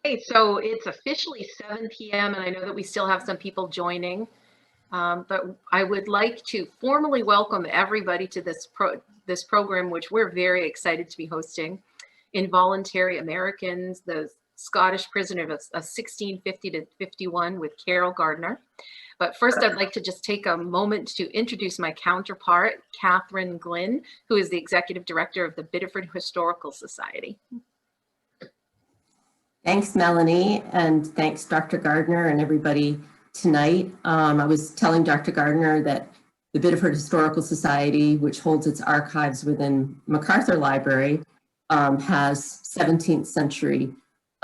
Hey, so it's officially 7 p.m. and I know that we still have some people joining, but I would like to formally welcome everybody to this program, which we're very excited to be hosting, Involuntary Americans, the Scottish prisoner of 1650 to 51 with Carol Gardner. But first, I'd like to just take a moment to introduce my counterpart, Catherine Glynn, who is the Executive Director of the Biddeford Historical Society. Thanks, Melanie, and thanks, Dr. Gardner and everybody tonight. I was telling Dr. Gardner that the Biddeford Historical Society, which holds its archives within McArthur Library, has 17th century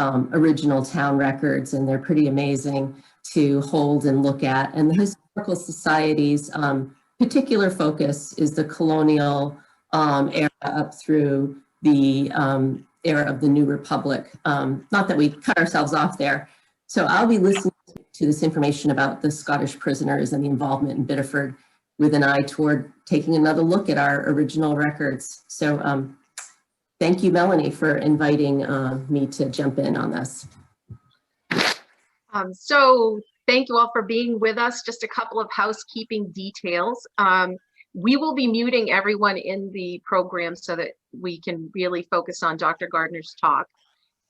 original town records, and they're pretty amazing to hold and look at. And the Historical Society's particular focus is the colonial era up through the era of the New Republic. Not that we cut ourselves off there. So I'll be listening to this information about the Scottish prisoners and the involvement in Biddeford with an eye toward taking another look at our original records. So thank you, Melanie, for inviting me to jump in on this. So thank you all for being with us. Just a couple of housekeeping details. We will be muting everyone in the program so that we can really focus on Dr. Gardner's talk.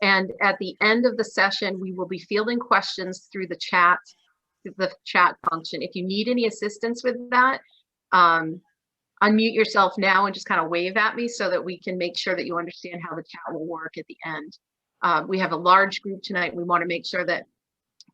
And at the end of the session, we will be fielding questions through the chat function. If you need any assistance with that, unmute yourself now and just kind of wave at me so that we can make sure that you understand how the chat will work at the end. We have a large group tonight. We want to make sure that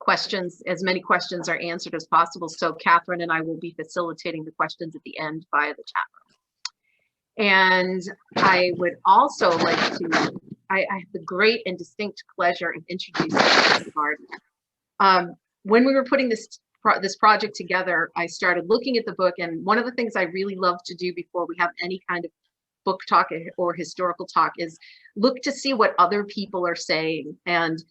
as many questions are answered as possible. So Catherine and I will be facilitating the questions at the end via the chat room. And I would also like to, I have the great and distinct pleasure of introducing Dr. Gardner. When we were putting this project together, I started looking at the book, and one of the things I really love to do before we have any kind of book talk or historical talk is look to see what other people are saying. And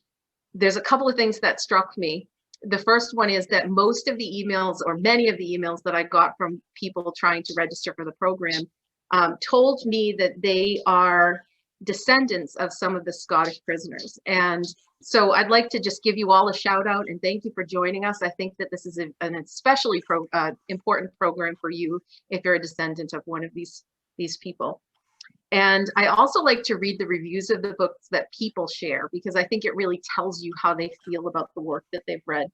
there's a couple of things that struck me. The first one is that most of the emails, or many of the emails that I got from people trying to register for the program, told me that they are descendants of some of the Scottish prisoners. And so I'd like to just give you all a shout out and thank you for joining us. I think that this is an especially important program for you if you're a descendant of one of these people. And I also like to read the reviews of the books that people share, because I think it really tells you how they feel about the work that they've read.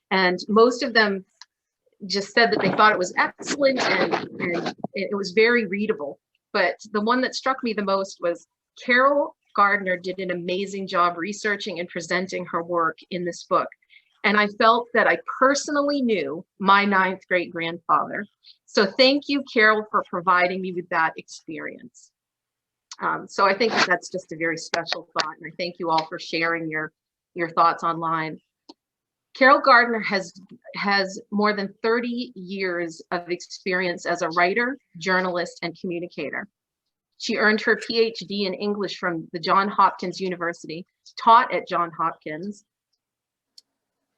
And most of them just said that they thought it was excellent and it was very readable. But the one that struck me the most was Carol Gardner did an amazing job researching and presenting her work in this book. And I felt that I personally knew my 9th great grandfather. So thank you, Carol, for providing me with that experience. So I think that's just a very special thought, and I thank you all for sharing your thoughts online. Carol Gardner has more than 30 years of experience as a writer, journalist, and communicator. She earned her PhD in English from the Johns Hopkins University, taught at Johns Hopkins,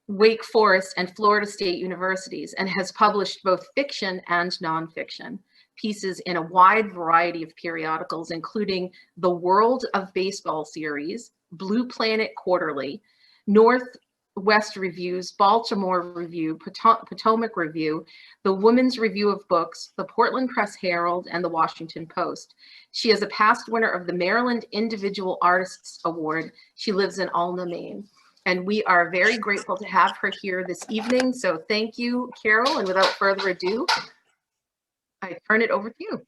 Wake Forest, and Florida State Universities, and has published both fiction and nonfiction pieces in a wide variety of periodicals, including the World of Baseball series, Blue Planet Quarterly, Northwest Reviews, Baltimore Review, Potomac Review, the Women's Review of Books, the Portland Press Herald, and the Washington Post. She is a past winner of the Maryland Individual Artists Award. She lives in Ulna, Maine. And we are very grateful to have her here this evening. So thank you, Carol. And without further ado, I turn it over to you.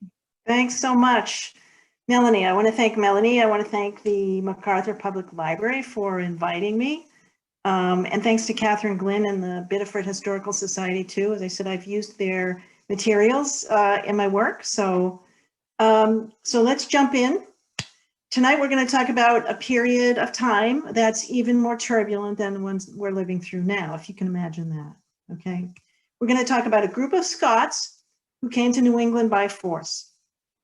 Thanks so much, Melanie. I want to thank Melanie. I want to thank the McArthur Public Library for inviting me. And thanks to Catherine Glynn and the Biddeford Historical Society too. As I said, I've used their materials in my work. So let's jump in. Tonight, we're going to talk about a period of time that's even more turbulent than the ones we're living through now, if you can imagine that, okay? We're going to talk about a group of Scots who came to New England by force.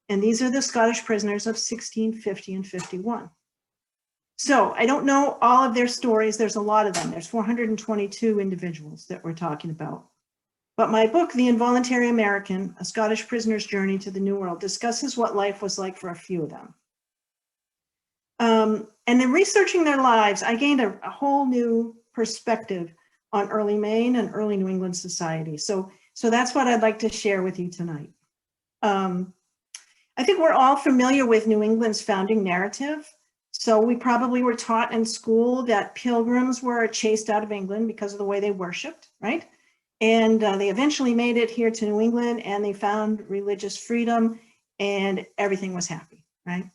And these are the Scottish prisoners of 1650 and 51. So I don't know all of their stories. There's a lot of them. There's 422 individuals that we're talking about. But my book, The Involuntary American, A Scottish Prisoner's Journey to the New World, discusses what life was like for a few of them. And in researching their lives, I gained a whole new perspective on early Maine and early New England society. So that's what I'd like to share with you tonight. I think we're all familiar with New England's founding narrative. So we probably were taught in school that pilgrims were chased out of England because of the way they worshiped, right? And they eventually made it here to New England and they found religious freedom and everything was happy, right?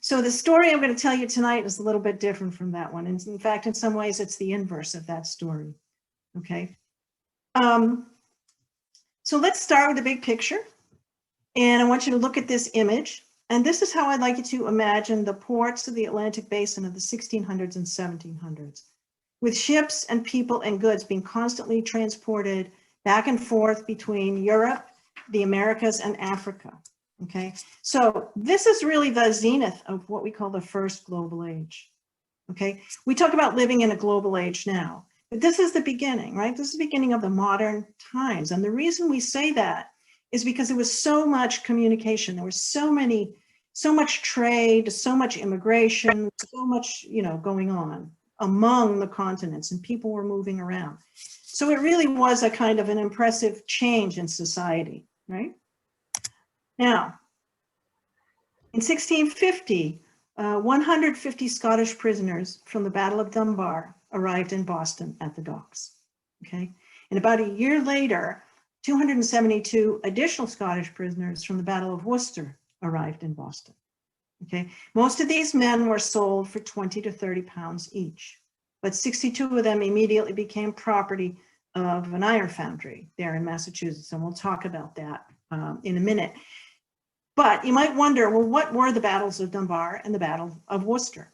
So the story I'm going to tell you tonight is a little bit different from that one. And in fact, in some ways, it's the inverse of that story, okay? So let's start with the big picture. And I want you to look at this image. And this is how I'd like you to imagine the ports of the Atlantic Basin of the 1600s and 1700s, with ships and people and goods being constantly transported back and forth between Europe, the Americas, and Africa. Okay, so this is really the zenith of what we call the first global age. Okay, we talk about living in a global age now, but this is the beginning, right? This is the beginning of the modern times. And the reason we say that is because there was so much communication. There was so much trade, so much immigration, so much, going on among the continents, and people were moving around. So it really was a kind of an impressive change in society, right? Now, in 1650, 150 Scottish prisoners from the Battle of Dunbar arrived in Boston at the docks, okay? And about a year later, 272 additional Scottish prisoners from the Battle of Worcester arrived in Boston, okay? Most of these men were sold for 20 to 30 pounds each, but 62 of them immediately became property of an iron foundry there in Massachusetts, and we'll talk about that in a minute. But you might wonder, well, what were the battles of Dunbar and the Battle of Worcester?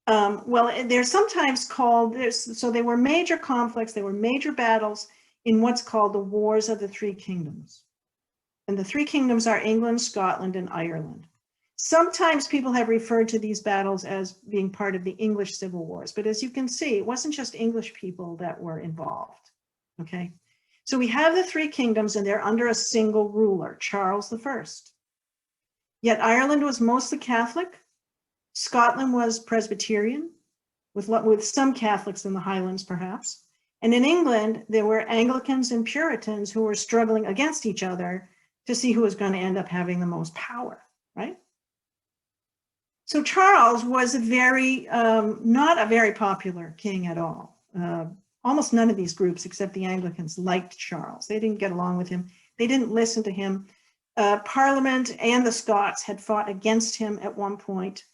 Well, they're sometimes called, so they were major conflicts, they were major battles in what's called the Wars of the Three Kingdoms. And the three kingdoms are England, Scotland, and Ireland. Sometimes people have referred to these battles as being part of the English Civil Wars, but as you can see, it wasn't just English people that were involved, okay? So we have the three kingdoms and they're under a single ruler, Charles I. Yet Ireland was mostly Catholic. Scotland was Presbyterian, with some Catholics in the Highlands perhaps. And in England, there were Anglicans and Puritans who were struggling against each other to see who was going to end up having the most power, right? So Charles was not a very popular king at all. Almost none of these groups, except the Anglicans, liked Charles. They didn't get along with him. They didn't listen to him. Parliament and the Scots had fought against him at one point.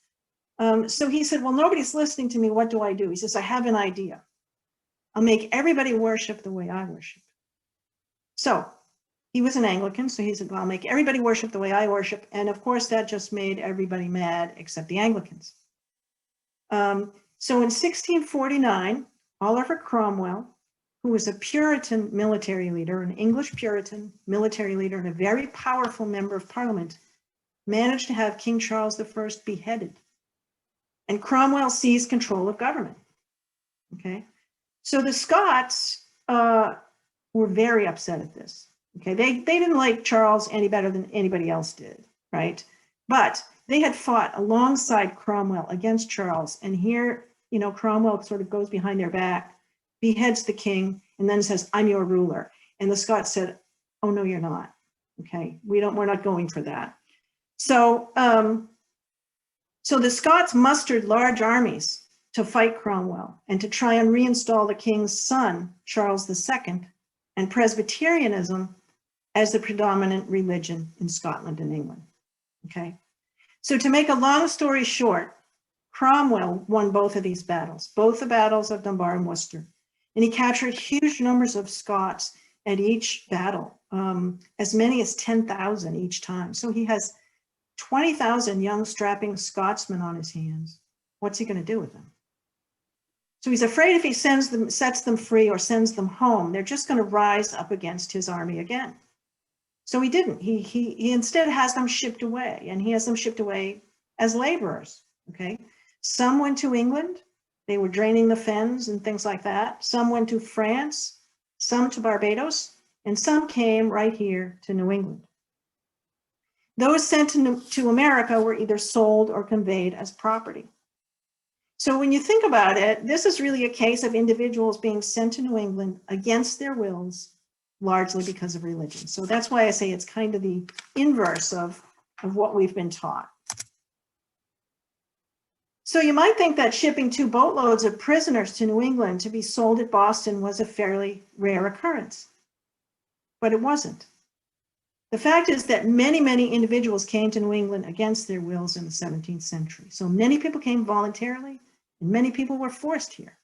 So he said, well, nobody's listening to me. What do I do? He says, I have an idea. I'll make everybody worship the way I worship. So he was an Anglican. So he said, well, I'll make everybody worship the way I worship. And of course, that just made everybody mad except the Anglicans. So in 1649, Oliver Cromwell, who was a Puritan military leader, an English Puritan military leader, and a very powerful member of Parliament, managed to have King Charles I beheaded. And Cromwell seized control of government, okay? So the Scots were very upset at this, okay? They didn't like Charles any better than anybody else did, right? But they had fought alongside Cromwell against Charles, and here, Cromwell sort of goes behind their back, beheads the king, and then says, I'm your ruler. And the Scots said, oh, no, you're not. Okay, we're not going for that. So, so the Scots mustered large armies to fight Cromwell and to try and reinstall the king's son, Charles II, and Presbyterianism as the predominant religion in Scotland and England. Okay, so to make a long story short, Cromwell won both of these battles, both the battles of Dunbar and Worcester. And he captured huge numbers of Scots at each battle, as many as 10,000 each time. So he has 20,000 young strapping Scotsmen on his hands. What's he going to do with them? So he's afraid if he sets them free or sends them home, they're just going to rise up against his army again. So he didn't. He instead has them shipped away, and he has them shipped away as laborers, okay? Some went to England. They were draining the fens and things like that. Some went to France, some to Barbados, and some came right here to New England. Those sent to America were either sold or conveyed as property. So when you think about it, this is really a case of individuals being sent to New England against their wills, largely because of religion. So that's why I say it's kind of the inverse of what we've been taught. So you might think that shipping 2 boatloads of prisoners to New England to be sold at Boston was a fairly rare occurrence, but it wasn't. The fact is that many, many individuals came to New England against their wills in the 17th century. So many people came voluntarily, and many people were forced here.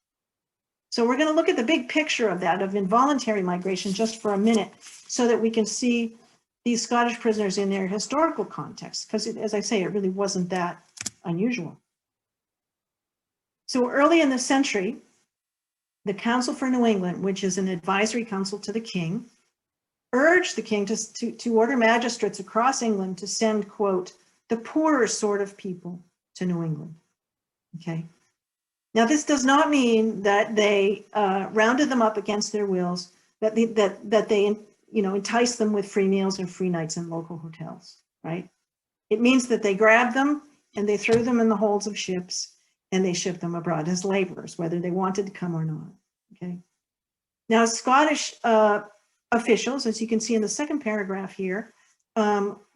So we're going to look at the big picture of that, of involuntary migration, just for a minute, so that we can see these Scottish prisoners in their historical context, because as I say, it really wasn't that unusual. So early in the century, the Council for New England, which is an advisory council to the king, urged the king to order magistrates across England to send, quote, the poorer sort of people to New England. Okay. Now, this does not mean that they rounded them up against their wills, that they enticed them with free meals and free nights in local hotels, right? It means that they grabbed them and they threw them in the holds of ships and they shipped them abroad as laborers, whether they wanted to come or not, okay? Now, Scottish officials, as you can see in the second paragraph here,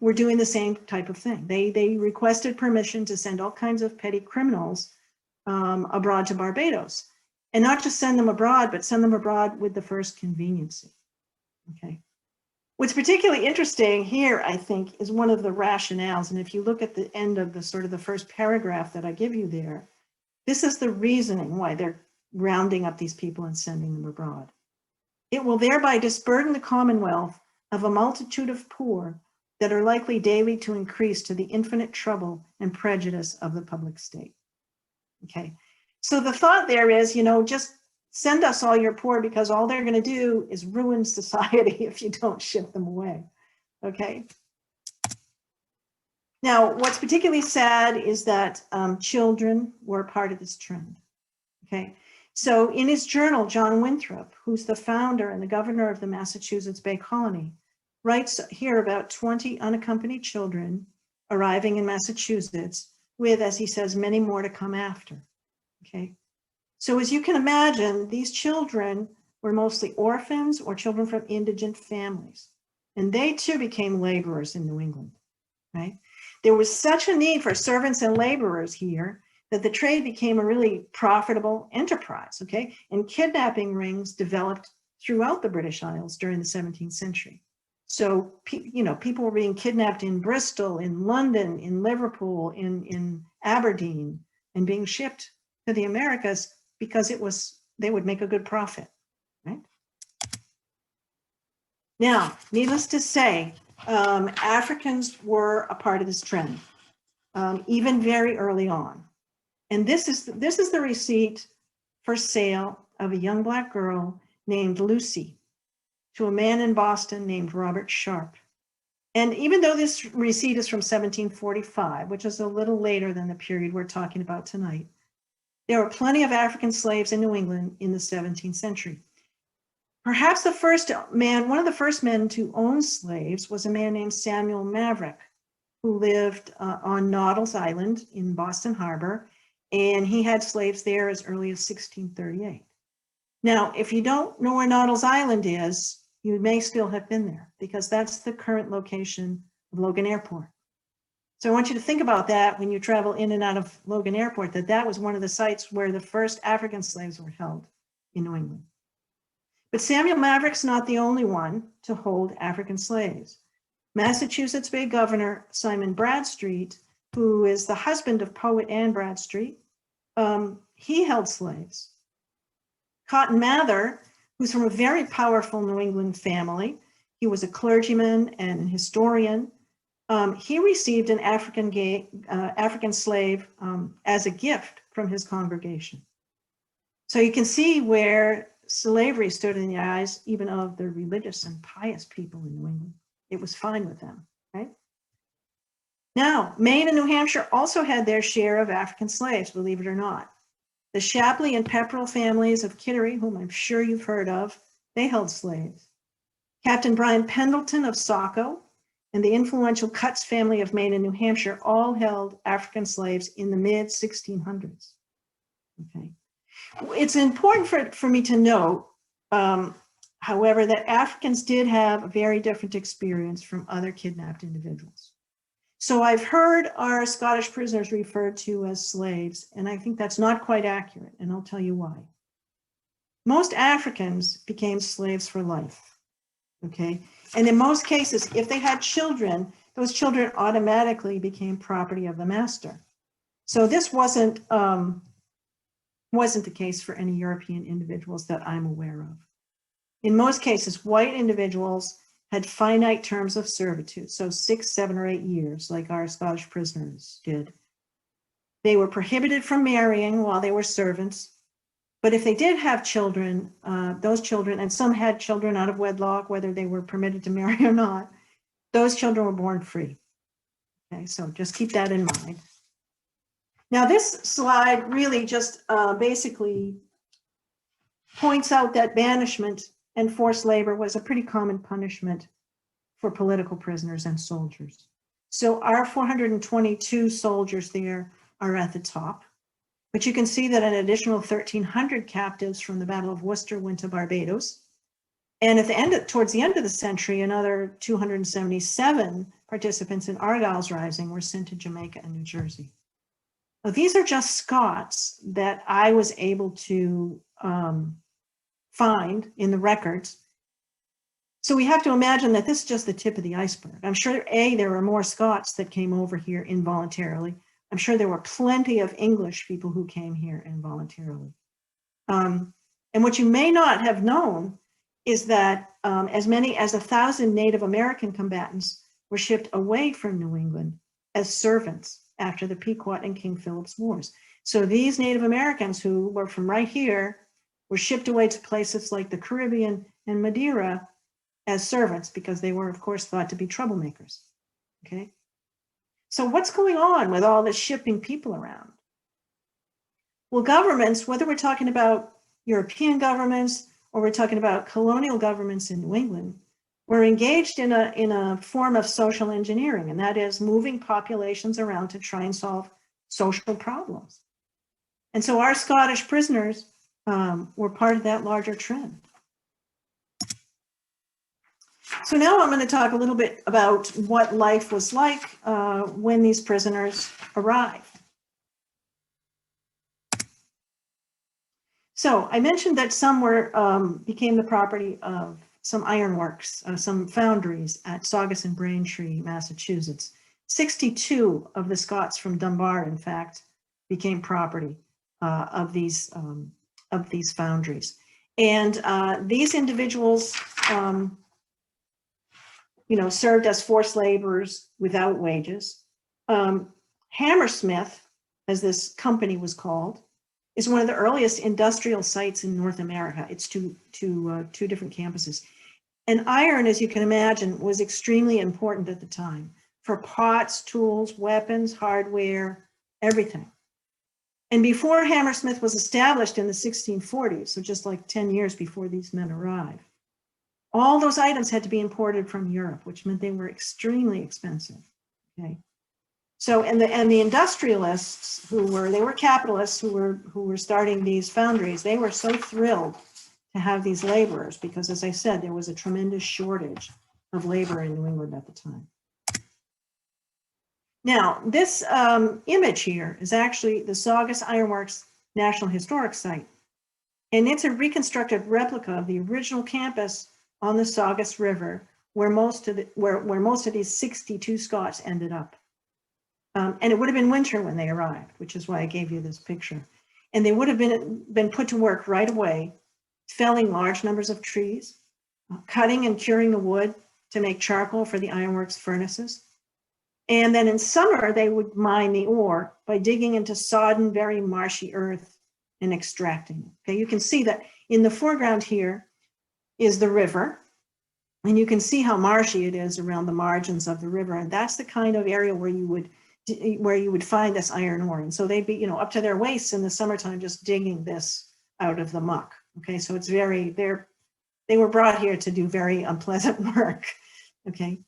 were doing the same type of thing. They requested permission to send all kinds of petty criminals abroad to Barbados, and not just send them abroad, but send them abroad with the first conveniency. Okay. What's particularly interesting here, I think, is one of the rationales. And if you look at the end of the sort of the first paragraph that I give you there, this is the reasoning why they're rounding up these people and sending them abroad. It will thereby disburden the Commonwealth of a multitude of poor that are likely daily to increase to the infinite trouble and prejudice of the public state. Okay, so the thought there is, just send us all your poor, because all they're going to do is ruin society if you don't ship them away. Okay. Now, what's particularly sad is that children were part of this trend. Okay, so in his journal, John Winthrop, who's the founder and the governor of the Massachusetts Bay Colony, writes here about 20 unaccompanied children arriving in Massachusetts with, as he says, many more to come after. Okay, so as you can imagine, these children were mostly orphans or children from indigent families, and they too became laborers in New England, right? There was such a need for servants and laborers here that the trade became a really profitable enterprise, okay? And kidnapping rings developed throughout the British Isles during the 17th century. So, people were being kidnapped in Bristol, in London, in Liverpool, in Aberdeen, and being shipped to the Americas because they would make a good profit, right? Now, needless to say, Africans were a part of this trend, even very early on. And this is the receipt for sale of a young Black girl named Lucy to a man in Boston named Robert Sharp. And even though this receipt is from 1745, which is a little later than the period we're talking about tonight, there were plenty of African slaves in New England in the 17th century. Perhaps one of the first men to own slaves was a man named Samuel Maverick, who lived on Noddle's Island in Boston Harbor, and he had slaves there as early as 1638. Now, if you don't know where Noddle's Island is, you may still have been there, because that's the current location of Logan Airport. So I want you to think about that when you travel in and out of Logan Airport, that was one of the sites where the first African slaves were held in New England. But Samuel Maverick's not the only one to hold African slaves. Massachusetts Bay Governor Simon Bradstreet, who is the husband of poet Anne Bradstreet, he held slaves. Cotton Mather, who's from a very powerful New England family, he was a clergyman and an historian. He received an African slave as a gift from his congregation. So you can see where slavery stood in the eyes even of the religious and pious people in New England. It was fine with them, right? Now, Maine and New Hampshire also had their share of African slaves, believe it or not. The Shapley and Pepperell families of Kittery, whom I'm sure you've heard of, they held slaves. Captain Brian Pendleton of Saco and the influential Cutts family of Maine and New Hampshire all held African slaves in the mid 1600s. Okay. It's important for me to note, however, that Africans did have a very different experience from other kidnapped individuals. So I've heard our Scottish prisoners referred to as slaves, and I think that's not quite accurate, and I'll tell you why. Most Africans became slaves for life, okay? And in most cases, if they had children, those children automatically became property of the master. So this wasn't the case for any European individuals that I'm aware of. In most cases, white individuals had finite terms of servitude, so 6, 7, or 8 years, like our Scottish prisoners did. They were prohibited from marrying while they were servants, but if they did have children, those children, and some had children out of wedlock, whether they were permitted to marry or not, those children were born free. Okay, so just keep that in mind. Now, this slide really just basically points out that banishment and forced labor was a pretty common punishment for political prisoners and soldiers. So our 422 soldiers there are at the top, but you can see that an additional 1,300 captives from the Battle of Worcester went to Barbados. And at the end, towards the end of the century, another 277 participants in Argyll's Rising were sent to Jamaica and New Jersey. Now, these are just Scots that I was able to find in the records. So we have to imagine that this is just the tip of the iceberg. I'm sure, there were more Scots that came over here involuntarily. I'm sure there were plenty of English people who came here involuntarily. And what you may not have known is that as many as 1,000 Native American combatants were shipped away from New England as servants after the Pequot and King Philip's Wars. So these Native Americans who were from right here were shipped away to places like the Caribbean and Madeira as servants because they were, of course, thought to be troublemakers, okay? So what's going on with all this shipping people around? Well, governments, whether we're talking about European governments or we're talking about colonial governments in New England, were engaged in a form of social engineering, and that is moving populations around to try and solve social problems. And so our Scottish prisoners were part of that larger trend. So now I'm going to talk a little bit about what life was like when these prisoners arrived. So I mentioned that some became the property of some ironworks, some foundries at Saugus and Braintree, Massachusetts. 62 of the Scots from Dunbar, in fact, became property of these foundries. And these individuals, served as forced laborers without wages. Hammersmith, as this company was called, is one of the earliest industrial sites in North America. It's two different campuses. And iron, as you can imagine, was extremely important at the time for pots, tools, weapons, hardware, everything. And before Hammersmith was established in the 1640s, so just like 10 years before these men arrived, all those items had to be imported from Europe, which meant they were extremely expensive. Okay. So, and the industrialists they were capitalists who were starting these foundries, they were so thrilled to have these laborers because, as I said, there was a tremendous shortage of labor in New England at the time. Now, this image here is actually the Saugus Ironworks National Historic Site, and it's a reconstructed replica of the original campus on the Saugus River, where most of these 62 Scots ended up. And it would have been winter when they arrived, which is why I gave you this picture. And they would have been put to work right away, felling large numbers of trees, cutting and curing the wood to make charcoal for the ironworks furnaces. And then in summer, they would mine the ore by digging into sodden, very marshy earth and extracting. Okay, you can see that in the foreground here is the river, and you can see how marshy it is around the margins of the river. And that's the kind of area where you would find this iron ore. And so they'd be, up to their waists in the summertime, just digging this out of the muck. Okay, so it's they were brought here to do very unpleasant work. Okay.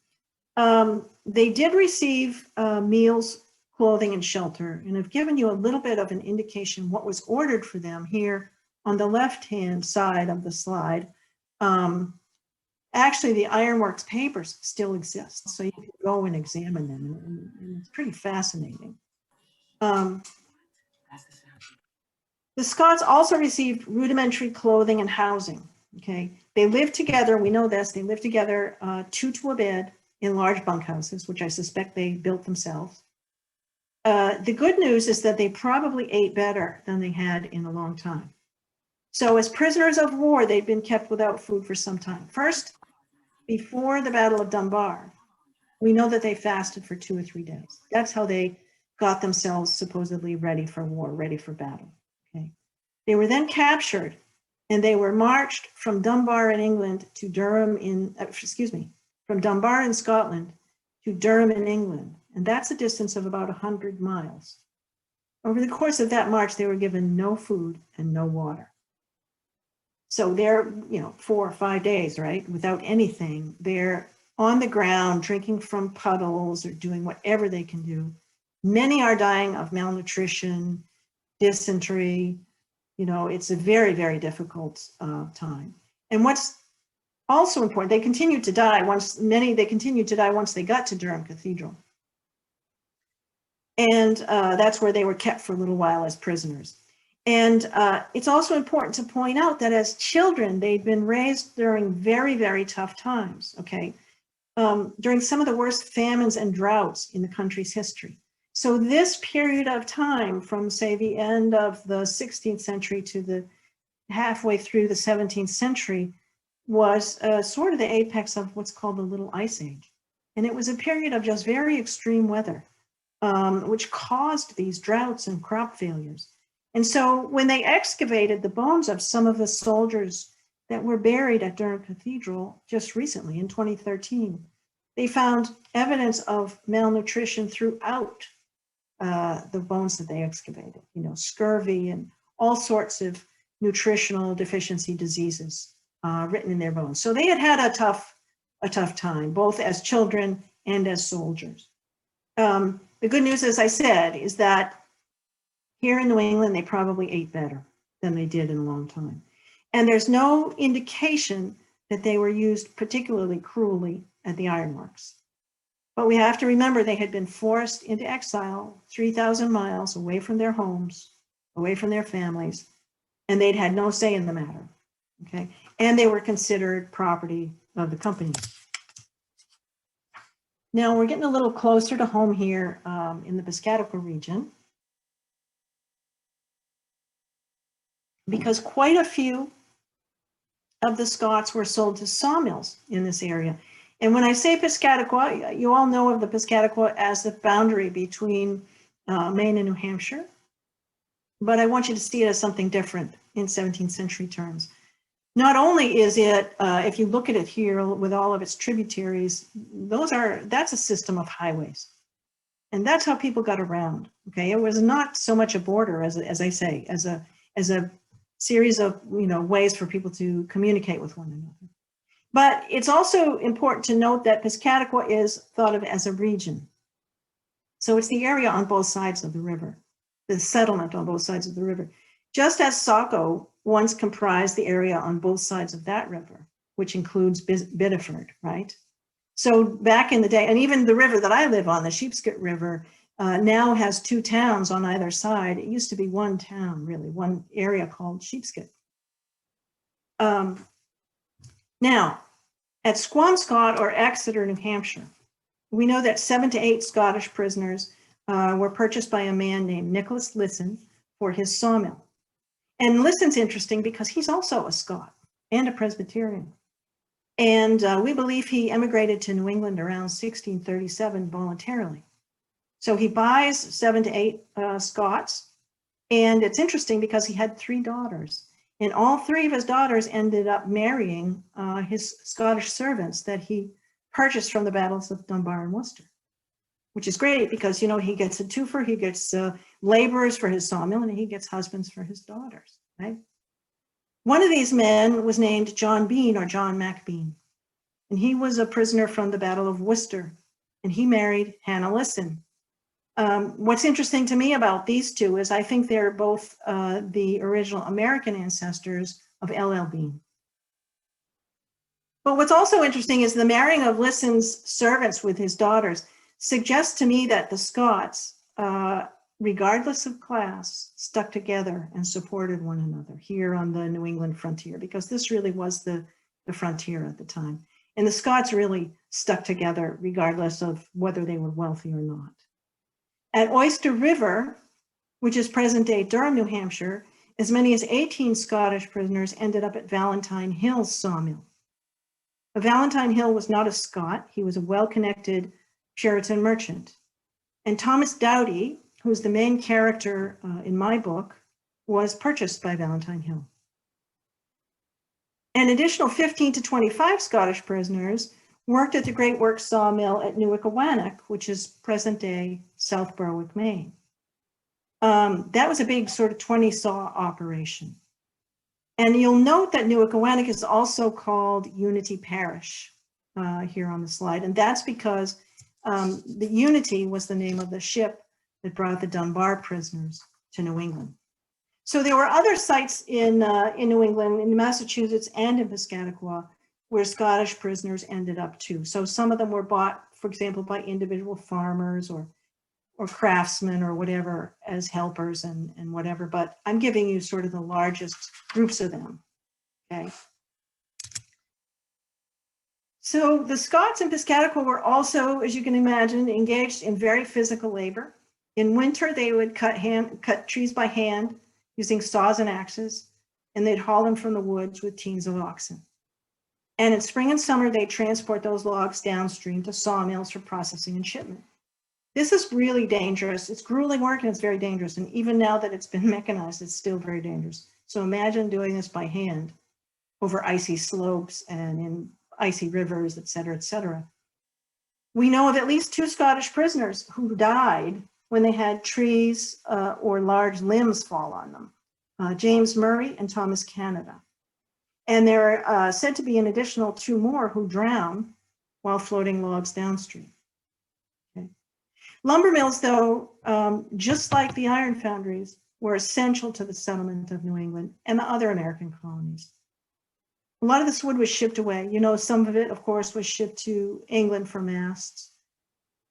They did receive meals, clothing, and shelter, and I've given you a little bit of an indication what was ordered for them here on the left-hand side of the slide. Actually, the ironworks papers still exist, so you can go and examine them, and it's pretty fascinating. The Scots also received rudimentary clothing and housing, okay? They lived together, we know this, they lived together 2 to a bed in large bunkhouses, which I suspect they built themselves. The good news is that they probably ate better than they had in a long time. So as prisoners of war, they'd been kept without food for some time. First, before the Battle of Dunbar, we know that they fasted for 2 or 3 days. That's how they got themselves supposedly ready for war, ready for battle. Okay. They were then captured, and they were marched from Dunbar in England to Durham in, from Dunbar in Scotland to Durham in England. And that's a distance of about 100 miles. Over the course of that march, they were given no food and no water. So they're, 4 or 5 days, right, without anything. They're on the ground, drinking from puddles or doing whatever they can do. Many are dying of malnutrition, dysentery. It's a very, very difficult time. And what's also important, they continued to die once they got to Durham Cathedral. And that's where they were kept for a little while as prisoners. And it's also important to point out that as children, they'd been raised during very, very tough times, okay? During some of the worst famines and droughts in the country's history. So this period of time from, say, the end of the 16th century to the halfway through the 17th century was sort of the apex of what's called the Little Ice Age. And it was a period of just very extreme weather, which caused these droughts and crop failures. And so when they excavated the bones of some of the soldiers that were buried at Durham Cathedral just recently in 2013, they found evidence of malnutrition throughout the bones that they excavated, scurvy and all sorts of nutritional deficiency diseases written in their bones. So they had a tough time, both as children and as soldiers. The good news, as I said, is that here in New England, they probably ate better than they did in a long time. And there's no indication that they were used particularly cruelly at the ironworks. But we have to remember they had been forced into exile 3,000 miles away from their homes, away from their families, and they'd had no say in the matter, okay? And they were considered property of the company. Now we're getting a little closer to home here in the Piscataqua region, because quite a few of the Scots were sold to sawmills in this area. And when I say Piscataqua, you all know of the Piscataqua as the boundary between Maine and New Hampshire. But I want you to see it as something different in 17th century terms. Not only is it, if you look at it here with all of its tributaries, that's a system of highways. And that's how people got around, okay? It was not so much a border, as I say, as a series of ways for people to communicate with one another. But it's also important to note that Piscataqua is thought of as a region. So it's the area on both sides of the river, the settlement on both sides of the river. Just as Saco once comprised the area on both sides of that river, which includes Biddeford, right? So back in the day, and even the river that I live on, the Sheepscot River, now has 2 towns on either side. It used to be one town, really, one area called Sheepscot. Now, at Squamscott or Exeter, New Hampshire, we know that 7 to 8 Scottish prisoners were purchased by a man named Nicholas Lisson for his sawmill. And Lisson's interesting because he's also a Scot and a Presbyterian. And we believe he emigrated to New England around 1637 voluntarily. So he buys 7 to 8 Scots. And it's interesting because he had 3 daughters. And all 3 of his daughters ended up marrying his Scottish servants that he purchased from the battles of Dunbar and Worcester, which is great because, he gets a twofer, he gets laborers for his sawmill, and he gets husbands for his daughters, right? One of these men was named John Bean or John MacBean, and he was a prisoner from the Battle of Worcester and he married Hannah Lisson. What's interesting to me about these two is I think they're both the original American ancestors of L.L. Bean. But what's also interesting is the marrying of Lisson's servants with his daughters suggests to me that the Scots, regardless of class, stuck together and supported one another here on the New England frontier, because this really was the frontier at the time. And the Scots really stuck together regardless of whether they were wealthy or not. At Oyster River, which is present-day Durham, New Hampshire, as many as 18 Scottish prisoners ended up at Valentine Hill's sawmill. Valentine Hill was not a Scot. He was a well-connected Puritan merchant. And Thomas Doughty, who is the main character in my book, was purchased by Valentine Hill. An additional 15 to 25 Scottish prisoners worked at the Great Works sawmill at Newick-a-Wannock, which is present-day South Berwick, Maine. That was a big sort of 20-saw operation. And you'll note that Newick-a-Wannock is also called Unity Parish here on the slide. And that's because the Unity was the name of the ship that brought the Dunbar prisoners to New England. So there were other sites in New England, in Massachusetts and in Piscataqua, where Scottish prisoners ended up too. So some of them were bought, for example, by individual farmers or craftsmen or whatever as helpers and whatever, but I'm giving you sort of the largest groups of them, okay? So the Scots in Piscataqua were also, as you can imagine, engaged in very physical labor. In winter, they would cut trees by hand using saws and axes, and they'd haul them from the woods with teams of oxen. And in spring and summer, they'd transport those logs downstream to sawmills for processing and shipment. This is really dangerous. It's grueling work and it's very dangerous. And even now that it's been mechanized, it's still very dangerous. So imagine doing this by hand over icy slopes and in icy rivers, et cetera, et cetera. We know of at least 2 Scottish prisoners who died when they had trees or large limbs fall on them, James Murray and Thomas Canada. And there are said to be an additional 2 more who drowned while floating logs downstream. Okay. Lumber mills, though, just like the iron foundries, were essential to the settlement of New England and the other American colonies. A lot of this wood was shipped away. You know, some of it, of course, was shipped to England for masts,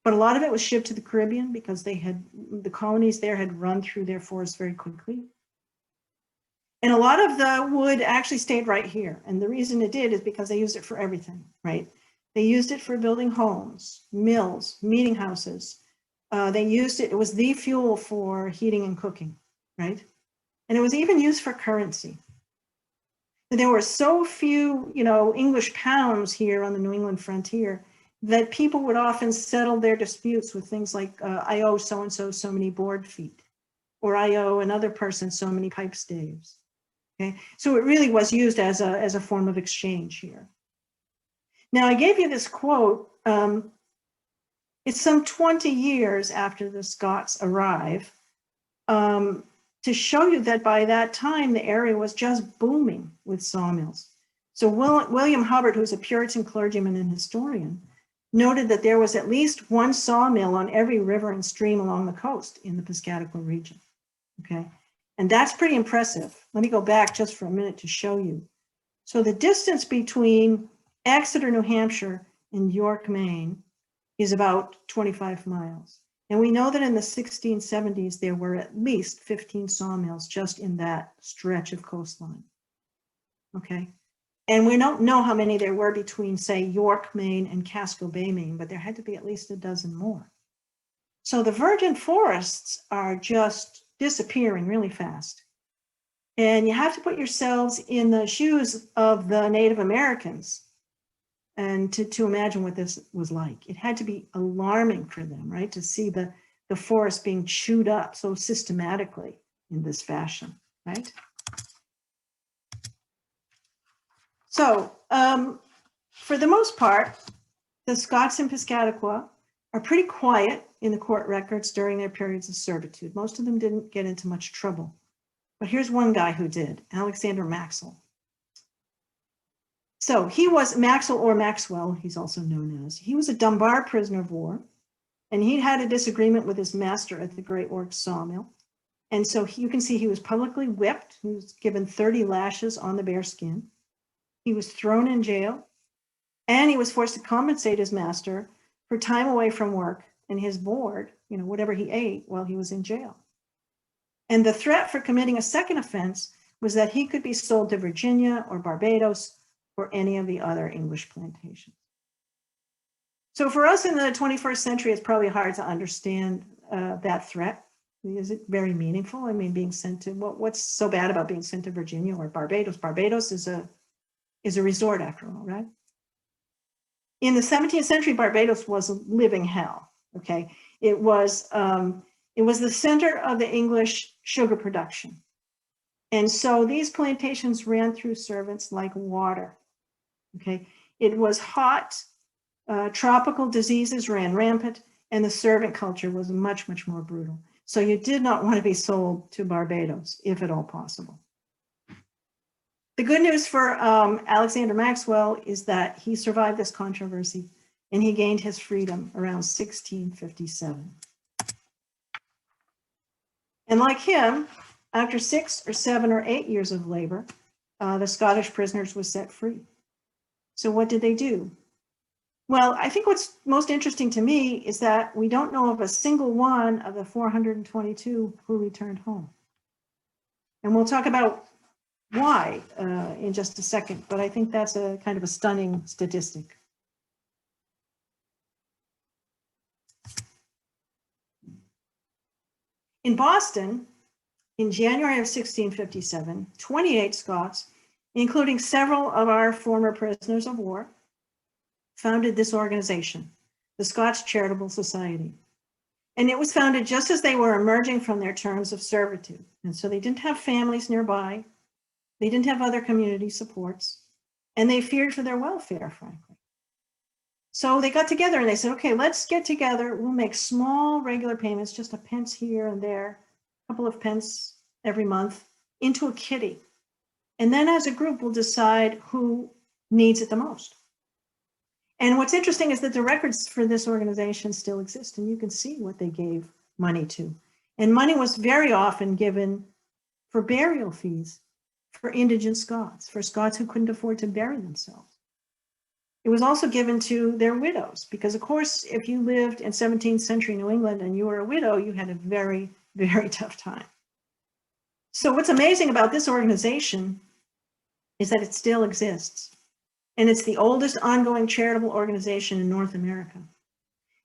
but a lot of it was shipped to the Caribbean because the colonies there had run through their forests very quickly. And a lot of the wood actually stayed right here. And the reason it did is because they used it for everything, right? They used it for building homes, mills, meeting houses. They used it, it was the fuel for heating and cooking, right? And it was even used for currency. And there were so few, English pounds here on the New England frontier that people would often settle their disputes with things like, I owe so-and-so so many board feet, or I owe another person so many pipe staves. Okay, so it really was used as a form of exchange here. Now, I gave you this quote. It's some 20 years after the Scots arrive to show you that by that time, the area was just booming with sawmills. So William Hubbard, who's a Puritan clergyman and historian, noted that there was at least 1 sawmill on every river and stream along the coast in the Piscataqua region, okay? And that's pretty impressive. Let me go back just for a minute to show you. So the distance between Exeter, New Hampshire and York, Maine is about 25 miles. And we know that in the 1670s, there were at least 15 sawmills just in that stretch of coastline, okay? And we don't know how many there were between, say, York, Maine and Casco Bay, Maine, but there had to be at least a dozen more. So the virgin forests are just disappearing really fast. And you have to put yourselves in the shoes of the Native Americans and to imagine what this was like. It had to be alarming for them, right? To see the forest being chewed up so systematically in this fashion, right? So for the most part, the Scots in Piscataqua are pretty quiet in the court records during their periods of servitude. Most of them didn't get into much trouble. But here's one guy who did, Alexander Maxwell. So he was Maxwell, or Maxwell, he's also known as. He was a Dunbar prisoner of war, and he had a disagreement with his master at the Great Works sawmill. And so you can see he was publicly whipped. He was given 30 lashes on the bare skin. He was thrown in jail, and he was forced to compensate his master for time away from work and his board, whatever he ate while he was in jail. And the threat for committing a second offense was that he could be sold to Virginia or Barbados or any of the other English plantations. So for us in the 21st century, it's probably hard to understand that threat. Is it very meaningful? I mean, being sent to, what's so bad about being sent to Virginia or Barbados? Barbados is a resort after all, right? In the 17th century, Barbados was a living hell, okay? It was the center of the English sugar production. And so these plantations ran through servants like water, okay? It was hot, tropical diseases ran rampant, and the servant culture was much, much more brutal. So you did not want to be sold to Barbados, if at all possible. The good news for Alexander Maxwell is that he survived this controversy and he gained his freedom around 1657. And like him, after 6 or 7 or 8 years of labor, the Scottish prisoners were set free. So what did they do? Well, I think what's most interesting to me is that we don't know of a single one of the 422 who returned home. And we'll talk about why in just a second, but I think that's a kind of a stunning statistic. In Boston, in January of 1657, 28 Scots, including several of our former prisoners of war, founded this organization, the Scots Charitable Society. And it was founded just as they were emerging from their terms of servitude. And so they didn't have families nearby. They didn't have other community supports, and they feared for their welfare, frankly. So they got together and they said, okay, let's get together. We'll make small regular payments, just a pence here and there, a couple of pence every month, into a kitty. And then as a group, we'll decide who needs it the most. And what's interesting is that the records for this organization still exist, and you can see what they gave money to. And money was very often given for burial fees for indigent Scots, for Scots who couldn't afford to bury themselves. It was also given to their widows, because of course, if you lived in 17th century New England and you were a widow, you had a very, very tough time. So what's amazing about this organization is that it still exists. And it's the oldest ongoing charitable organization in North America.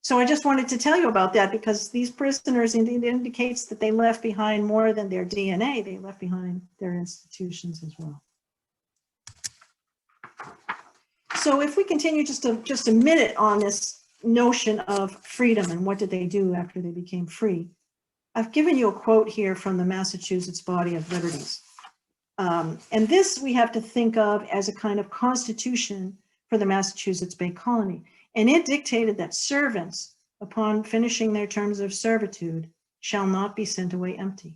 So I just wanted to tell you about that because these prisoners, it indicates that they left behind more than their DNA, they left behind their institutions as well. So if we continue just a minute on this notion of freedom and what did they do after they became free, I've given you a quote here from the Massachusetts Body of Liberties. And this we have to think of as a kind of constitution for the Massachusetts Bay Colony. And it dictated that servants, upon finishing their terms of servitude, shall not be sent away empty.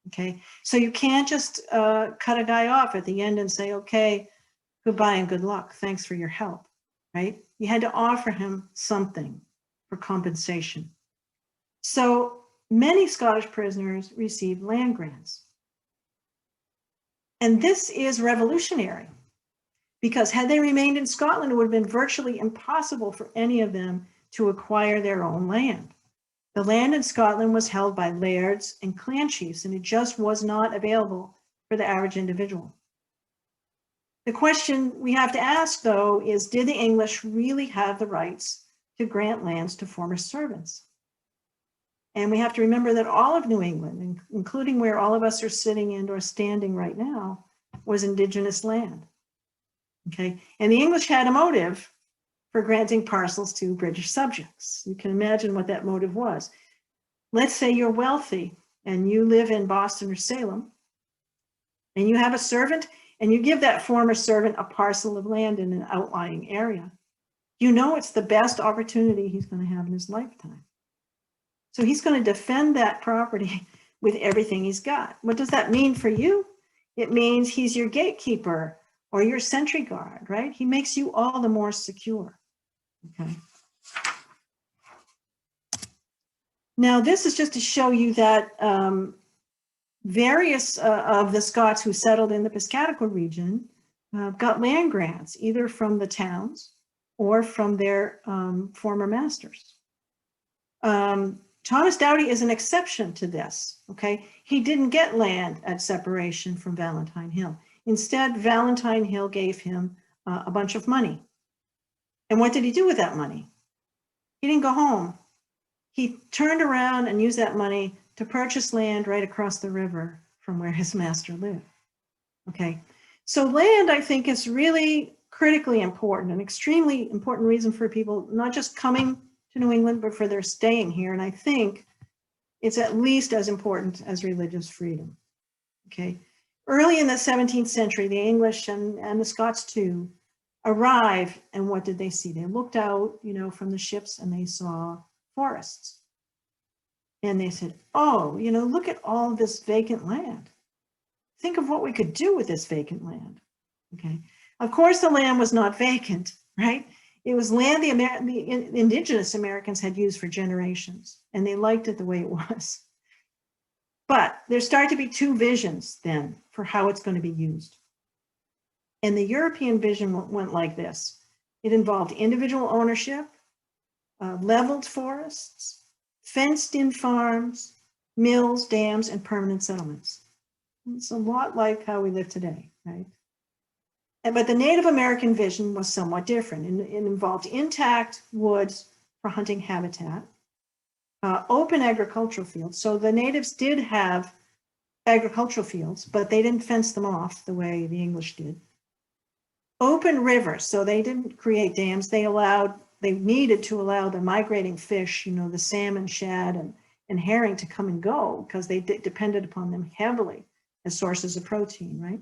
Okay, so you can't just cut a guy off at the end and say, okay, goodbye and good luck, thanks for your help, right? You had to offer him something for compensation. So many Scottish prisoners received land grants. And this is revolutionary because had they remained in Scotland, it would have been virtually impossible for any of them to acquire their own land. The land in Scotland was held by lairds and clan chiefs, and it just was not available for the average individual. The question we have to ask, though, is did the English really have the rights to grant lands to former servants? And we have to remember that all of New England, including where all of us are sitting and or standing right now, was indigenous land. Okay, and the English had a motive for granting parcels to British subjects. You can imagine what that motive was. Let's say you're wealthy and you live in Boston or Salem, and you have a servant, and you give that former servant a parcel of land in an outlying area. You know it's the best opportunity he's going to have in his lifetime. So he's going to defend that property with everything he's got. What does that mean for you? It means he's your gatekeeper, or your sentry guard, right? He makes you all the more secure, okay? Now, this is just to show you that various of the Scots who settled in the Piscataqua region got land grants, either from the towns or from their former masters. Thomas Doughty is an exception to this, okay? He didn't get land at separation from Valentine Hill. Instead, Valentine Hill gave him a bunch of money. And what did he do with that money? He didn't go home. He turned around and used that money to purchase land right across the river from where his master lived, okay? So land, I think, is really critically important, an extremely important reason for people not just coming to New England, but for their staying here. And I think it's at least as important as religious freedom, okay? Early in the 17th century, the English and the Scots too arrived, and what did they see? They looked out, you know, from the ships and they saw forests. And they said, oh, you know, look at all this vacant land. Think of what we could do with this vacant land, okay? Of course, the land was not vacant, right? It was land the indigenous Americans had used for generations, and they liked it the way it was. But there started to be two visions then for how it's going to be used. And the European vision went like this. It involved individual ownership, leveled forests, fenced-in farms, mills, dams, and permanent settlements. It's a lot like how we live today, right? But the Native American vision was somewhat different. It involved intact woods for hunting habitat, open agricultural fields. So the natives did have agricultural fields, but they didn't fence them off the way the English did. Open rivers, so they didn't create dams. They needed to allow the migrating fish, you know, the salmon, shad, and herring to come and go because they depended upon them heavily as sources of protein, right?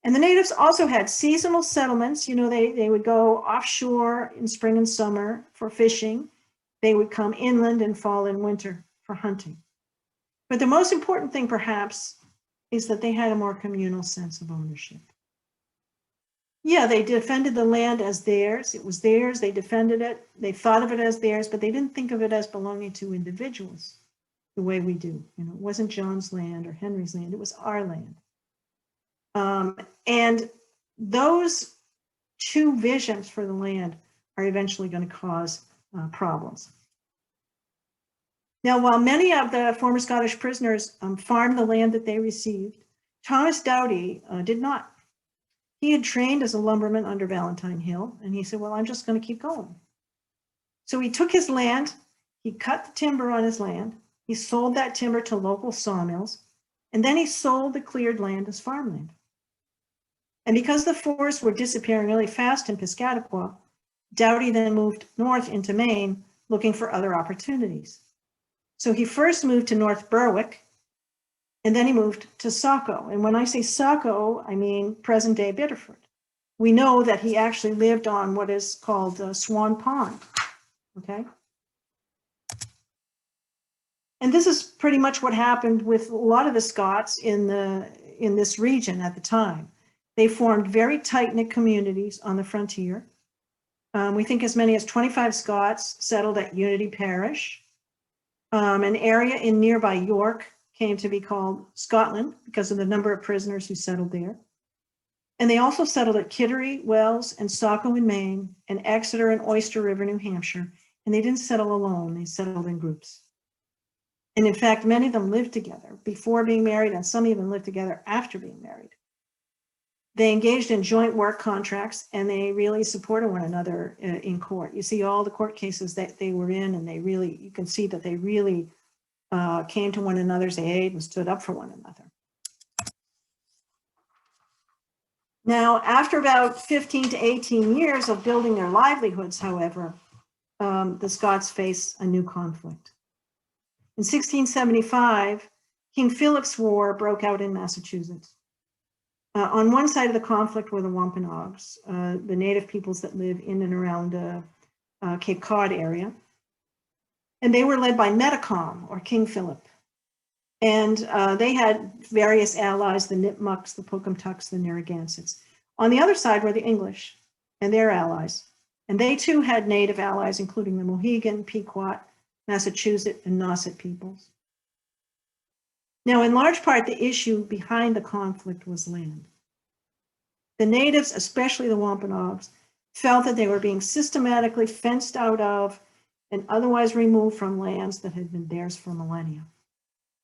And the natives also had seasonal settlements. You know, they would go offshore in spring and summer for fishing. They would come inland in fall and winter for hunting. But the most important thing, perhaps, is that they had a more communal sense of ownership. Yeah, they defended the land as theirs. It was theirs. They defended it. They thought of it as theirs, but they didn't think of it as belonging to individuals the way we do. You know, it wasn't John's land or Henry's land. It was our land. And those two visions for the land are eventually going to cause problems. Now, while many of the former Scottish prisoners farmed the land that they received, Thomas Doughty did not. He had trained as a lumberman under Valentine Hill, and he said, well, I'm just going to keep going. So he took his land, he cut the timber on his land, he sold that timber to local sawmills, and then he sold the cleared land as farmland. And because the forests were disappearing really fast in Piscataqua, Doughty then moved north into Maine looking for other opportunities. So he first moved to North Berwick, and then he moved to Saco. And when I say Saco, I mean present-day Biddeford. We know that he actually lived on what is called Swan Pond, okay? And this is pretty much what happened with a lot of the Scots in this region at the time. They formed very tight-knit communities on the frontier. We think as many as 25 Scots settled at Unity Parish. An area in nearby York came to be called Scotland because of the number of prisoners who settled there. And they also settled at Kittery, Wells, and Saco in Maine, and Exeter and Oyster River, New Hampshire. And they didn't settle alone, they settled in groups. And in fact, many of them lived together before being married, and some even lived together after being married. They engaged in joint work contracts, and they really supported one another in court. You see all the court cases that they were in, and you can see that they really came to one another's aid and stood up for one another. Now, after about 15 to 18 years of building their livelihoods, however, the Scots face a new conflict. In 1675, King Philip's War broke out in Massachusetts. On one side of the conflict were the Wampanoags, the native peoples that live in and around Cape Cod area. And they were led by Metacom, or King Philip. And they had various allies, the Nipmucks, the Pocumtucks, the Narragansetts. On the other side were the English and their allies. And they too had native allies, including the Mohegan, Pequot, Massachusetts, and Nauset peoples. Now, in large part, the issue behind the conflict was land. The natives, especially the Wampanoags, felt that they were being systematically fenced out of and otherwise removed from lands that had been theirs for millennia.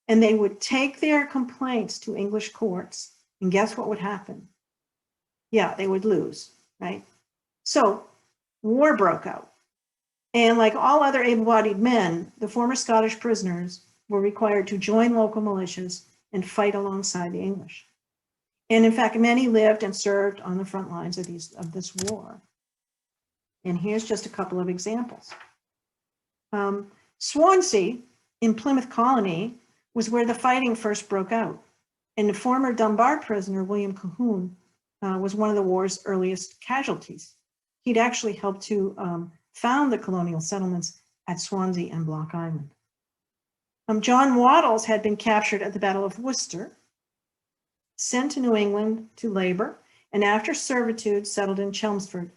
And they would take their complaints to English courts, and guess what would happen? Yeah, they would lose, right? So war broke out. And like all other able-bodied men, the former Scottish prisoners were required to join local militias and fight alongside the English. And in fact, many lived and served on the front lines of this war. And here's just a couple of examples. Swansea in Plymouth Colony was where the fighting first broke out. And the former Dunbar prisoner, William Colquhoun, was one of the war's earliest casualties. He'd actually helped to found the colonial settlements at Swansea and Block Island. John Wattles had been captured at the Battle of Worcester, sent to New England to labor, and after servitude settled in Chelmsford.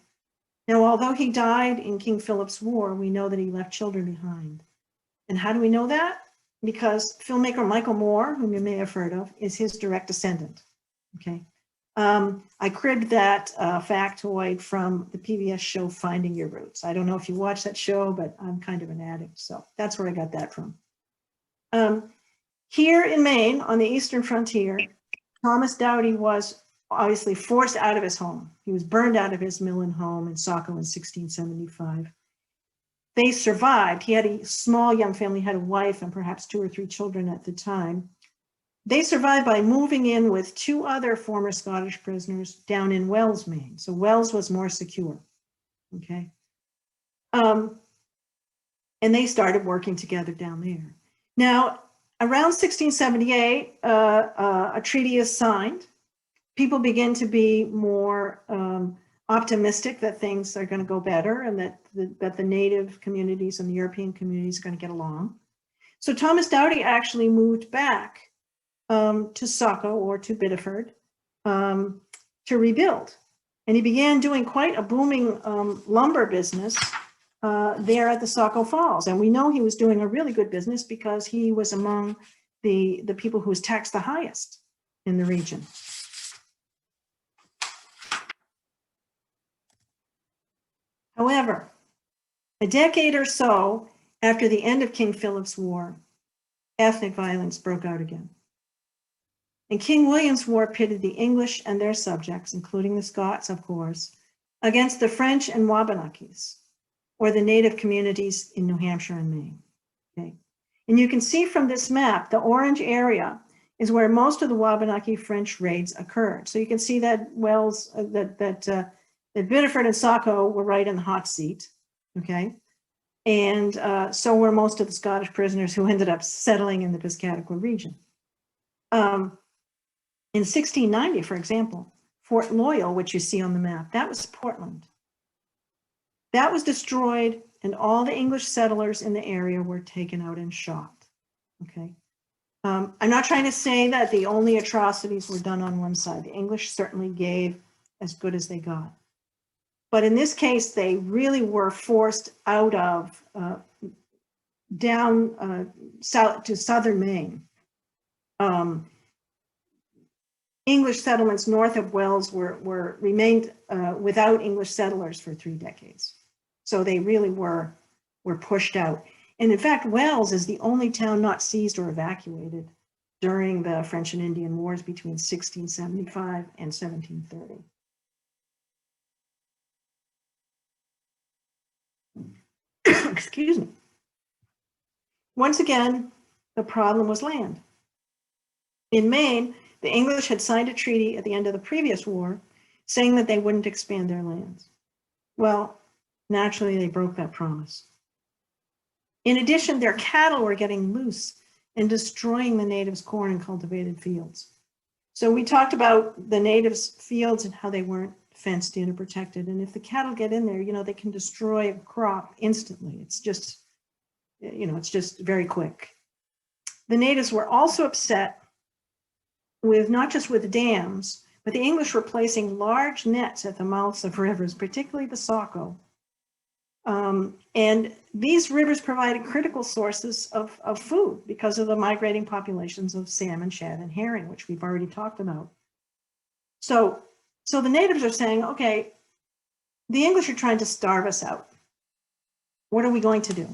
Now, although he died in King Philip's War, we know that he left children behind. And how do we know that? Because filmmaker Michael Moore, whom you may have heard of, is his direct descendant, okay? I cribbed that factoid from the PBS show Finding Your Roots. I don't know if you watch that show, but I'm kind of an addict, so that's where I got that from. Here in Maine, on the eastern frontier, Thomas Doughty was obviously forced out of his home. He was burned out of his mill and home in Saco in 1675. They survived. He had a small young family, had a wife and perhaps 2 or 3 children at the time. They survived by moving in with 2 other former Scottish prisoners down in Wells, Maine. So Wells was more secure, okay? And they started working together down there. Now, around 1678, a treaty is signed. People begin to be more optimistic that things are going to go better and that the native communities and the European communities are going to get along. So Thomas Doughty actually moved back to Saco or to Biddeford to rebuild. And he began doing quite a booming lumber business there at the Saco Falls. And we know he was doing a really good business because he was among the people who was taxed the highest in the region. However, a decade or so after the end of King Philip's War, ethnic violence broke out again. And King William's War pitted the English and their subjects, including the Scots, of course, against the French and Wabanakis, or the native communities in New Hampshire and Maine. Okay. And you can see from this map, the orange area is where most of the Wabanaki French raids occurred. So you can see that Wells, that Biddeford and Saco were right in the hot seat, okay? And so were most of the Scottish prisoners who ended up settling in the Piscataqua region. In 1690, for example, Fort Loyal, which you see on the map, that was Portland. That was destroyed and all the English settlers in the area were taken out and shot, okay? I'm not trying to say that the only atrocities were done on one side. The English certainly gave as good as they got. But in this case, they really were forced out of down south to southern Maine. English settlements north of Wells remained without English settlers for 3 decades. So they really were pushed out. And in fact, Wells is the only town not seized or evacuated during the French and Indian Wars between 1675 and 1730. Excuse me. Once again, the problem was land. In Maine, the English had signed a treaty at the end of the previous war saying that they wouldn't expand their lands. Well, naturally, they broke that promise. In addition, their cattle were getting loose and destroying the natives' corn and cultivated fields. So we talked about the natives' fields and how they weren't fenced in or protected. And if the cattle get in there, you know, they can destroy a crop instantly. It's just, you know, it's just very quick. the natives were also upset with not just with dams, but the English were placing large nets at the mouths of rivers, particularly the Saco. And these rivers provided critical sources of food because of the migrating populations of salmon, shad, and herring, which we've already talked about. So the natives are saying, okay, the English are trying to starve us out. What are we going to do?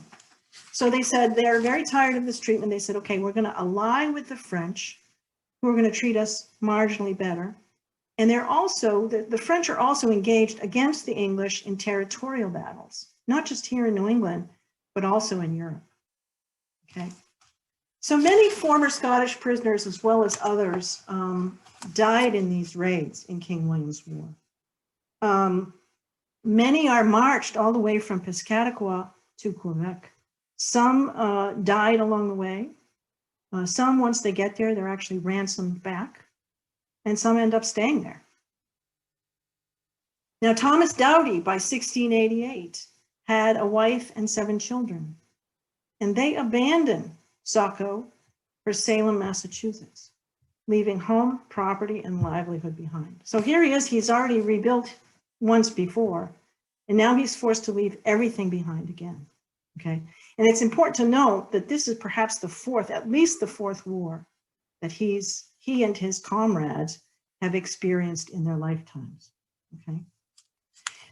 So they said they're very tired of this treatment. They said, okay, we're going to ally with the French, who are going to treat us marginally better. And they're also, the French are also engaged against the English in territorial battles, not just here in New England, but also in Europe. Okay. So many former Scottish prisoners, as well as others, died in these raids in King William's War. Many are marched all the way from Piscataqua to Quebec. Some died along the way. Some, once they get there, they're actually ransomed back. And some end up staying there. Now, Thomas Doughty, by 1688, had a wife and 7 children. And they abandoned Saco for Salem, Massachusetts, leaving home, property, and livelihood behind. So here he is, he's already rebuilt once before, and now he's forced to leave everything behind again, okay? And it's important to note that this is perhaps the fourth, at least the fourth war that he and his comrades have experienced in their lifetimes, okay?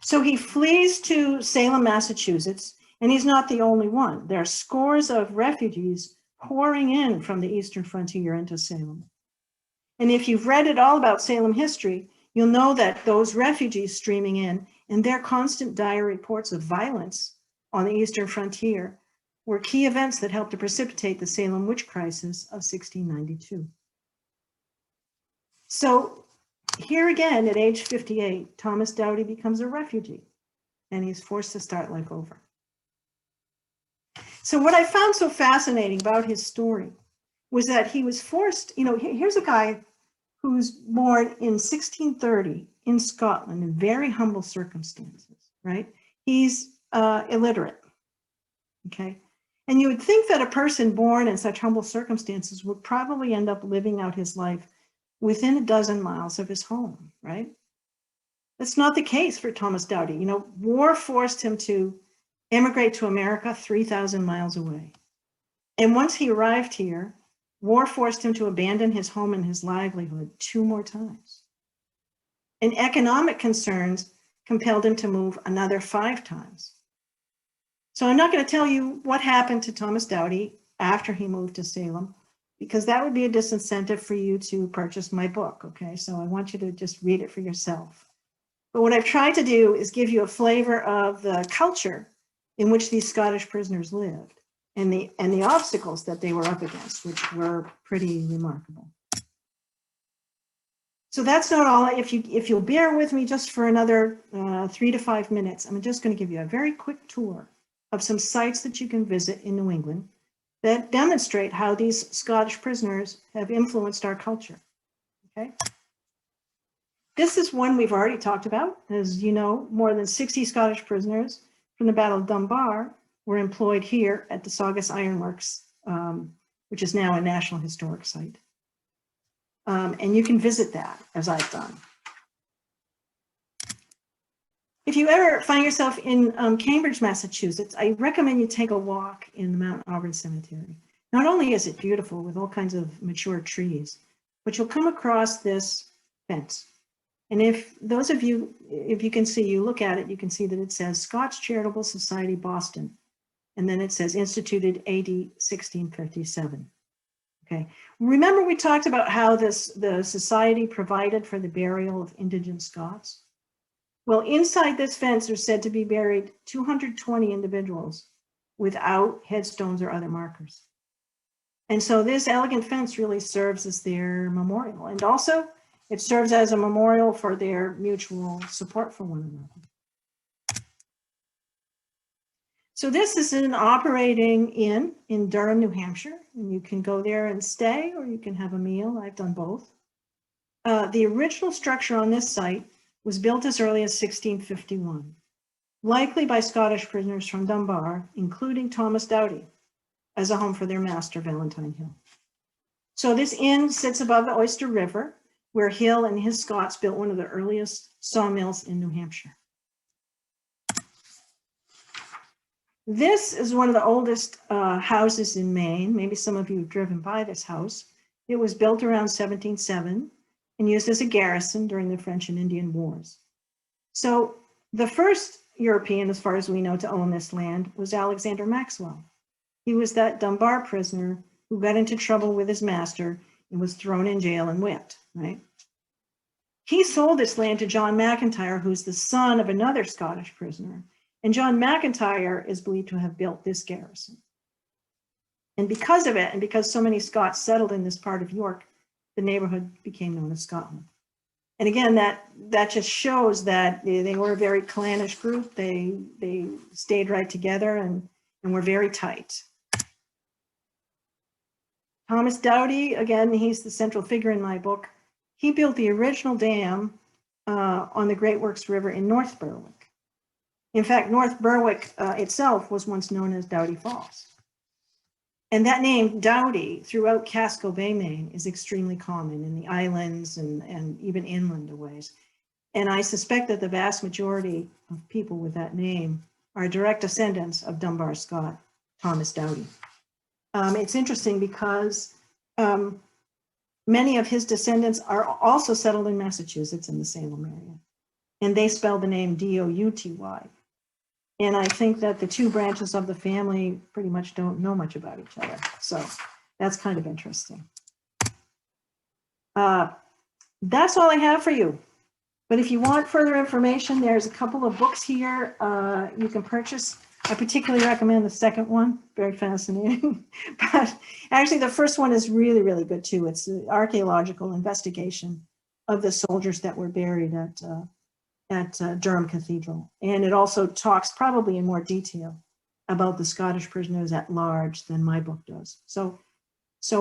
So he flees to Salem, Massachusetts, and he's not the only one. There are scores of refugees pouring in from the eastern frontier into Salem. And if you've read at all about Salem history, you'll know that those refugees streaming in and their constant dire reports of violence on the eastern frontier were key events that helped to precipitate the Salem witch crisis of 1692. So here again, at age 58, Thomas Doughty becomes a refugee and he's forced to start life over. So what I found so fascinating about his story was that he was forced, you know, here's a guy who's born in 1630 in Scotland in very humble circumstances, right? He's illiterate, okay? And you would think that a person born in such humble circumstances would probably end up living out his life within a dozen miles of his home, right? That's not the case for Thomas Doughty. You know, war forced him to emigrate to America 3,000 miles away. And once he arrived here, war forced him to abandon his home and his livelihood 2 more times. And economic concerns compelled him to move another 5 times. So I'm not going to tell you what happened to Thomas Doughty after he moved to Salem, because that would be a disincentive for you to purchase my book, okay? So I want you to just read it for yourself. But what I've tried to do is give you a flavor of the culture in which these Scottish prisoners lived and the obstacles that they were up against, which were pretty remarkable. So that's not all. If you'll bear with me just for another 3 to 5 minutes, I'm just going to give you a very quick tour of some sites that you can visit in New England that demonstrate how these Scottish prisoners have influenced our culture, okay? This is one we've already talked about. As you know, more than 60 Scottish prisoners from the Battle of Dunbar were employed here at the Saugus Ironworks, which is now a National Historic Site. And you can visit that, as I've done. If you ever find yourself in Cambridge, Massachusetts, I recommend you take a walk in the Mount Auburn Cemetery. Not only is it beautiful with all kinds of mature trees, but you'll come across this fence. And if those of you, if you can see, you look at it, you can see that it says Scots Charitable Society, Boston. And then it says instituted AD 1657. Okay. Remember we talked about how the society provided for the burial of indigent Scots? Well, inside this fence are said to be buried 220 individuals without headstones or other markers. And so this elegant fence really serves as their memorial. And also it serves as a memorial for their mutual support for one another. So this is an operating inn in Durham, New Hampshire, and you can go there and stay, or you can have a meal. I've done both. The original structure on this site was built as early as 1651, likely by Scottish prisoners from Dunbar, including Thomas Doughty, as a home for their master, Valentine Hill. So this inn sits above the Oyster River, where Hill and his Scots built one of the earliest sawmills in New Hampshire. This is one of the oldest houses in Maine. Maybe some of you have driven by this house. It was built around 1707 and used as a garrison during the French and Indian Wars. So the first European, as far as we know, to own this land was Alexander Maxwell. He was that Dunbar prisoner who got into trouble with his master and was thrown in jail and whipped, right? He sold this land to John McIntyre, who's the son of another Scottish prisoner. And John McIntyre is believed to have built this garrison. And because of it, and because so many Scots settled in this part of York, the neighborhood became known as Scotland. And again, that just shows that they were a very clannish group. They stayed right together and were very tight. Thomas Doughty, again, he's the central figure in my book. He built the original dam on the Great Works River in North Berwick. In fact, North Berwick itself was once known as Doughty Falls. And that name, Doughty, throughout Casco Bay, Maine, is extremely common in the islands and even inland a ways. And I suspect that the vast majority of people with that name are direct descendants of Dunbar Scot, Thomas Doughty. It's interesting because many of his descendants are also settled in Massachusetts in the Salem area. And they spell the name D-O-U-T-Y. And I think that the two branches of the family pretty much don't know much about each other. So that's kind of interesting. That's all I have for you. But if you want further information, there's a couple of books here you can purchase. I particularly recommend the second one, very fascinating. But actually the first one is really, really good too. It's an archaeological investigation of the soldiers that were buried at Durham Cathedral. And it also talks probably in more detail about the Scottish prisoners at large than my book does. So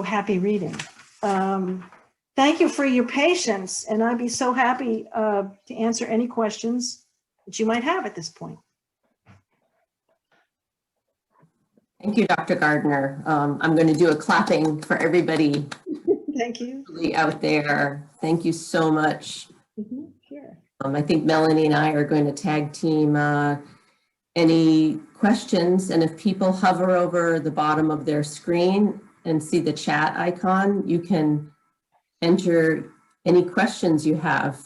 happy reading. Thank you for your patience. And I'd be so happy to answer any questions that you might have at this point. Thank you, Dr. Gardner. I'm going to do a clapping for everybody. Thank you. Out there. Thank you so much. Sure. I think Melanie and I are going to tag team any questions. And if people hover over the bottom of their screen and see the chat icon, you can enter any questions you have.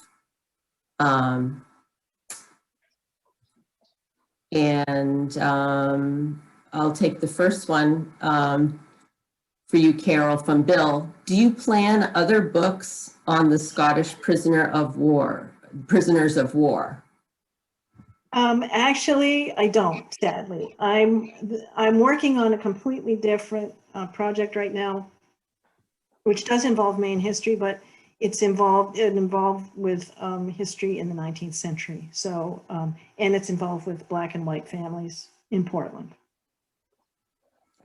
I'll take the first one for you, Carol, from Bill. Do you plan other books on the Scottish prisoners of war? Actually, I don't, sadly. I'm working on a completely different project right now, which does involve Maine history, but it involved with history in the 19th century. So, and it's involved with Black and white families in Portland.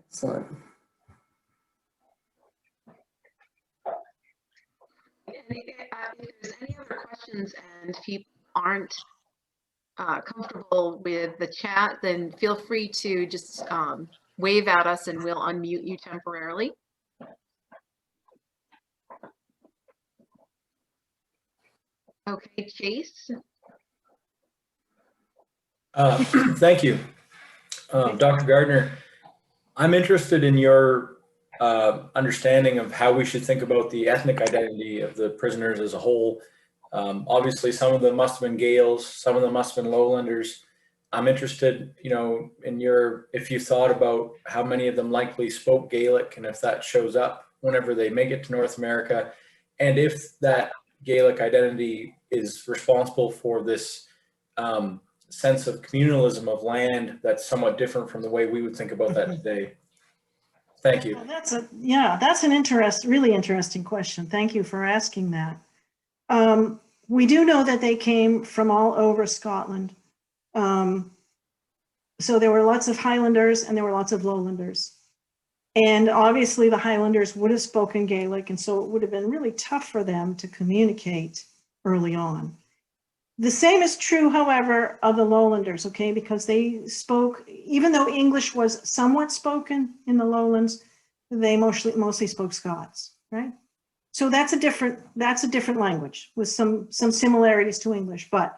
Excellent. If there's any other questions and people aren't comfortable with the chat, then feel free to just wave at us and we'll unmute you temporarily. Okay, Chase. Thank you. Dr. Gardner, I'm interested in your understanding of how we should think about the ethnic identity of the prisoners as a whole. Obviously, some of them must have been Gaels, some of them must have been Lowlanders. I'm interested, in if you thought about how many of them likely spoke Gaelic and if that shows up whenever they make it to North America, and if that Gaelic identity is responsible for this sense of communalism of land that's somewhat different from the way we would think about that today. Thank you. That's an really interesting question. Thank you for asking that. We do know that they came from all over Scotland. So there were lots of Highlanders and there were lots of Lowlanders. And obviously the Highlanders would have spoken Gaelic, and so it would have been really tough for them to communicate early on. The same is true, however, of the Lowlanders, okay, because they spoke, even though English was somewhat spoken in the lowlands, they mostly spoke Scots. right? So that's a different language with some similarities to English, but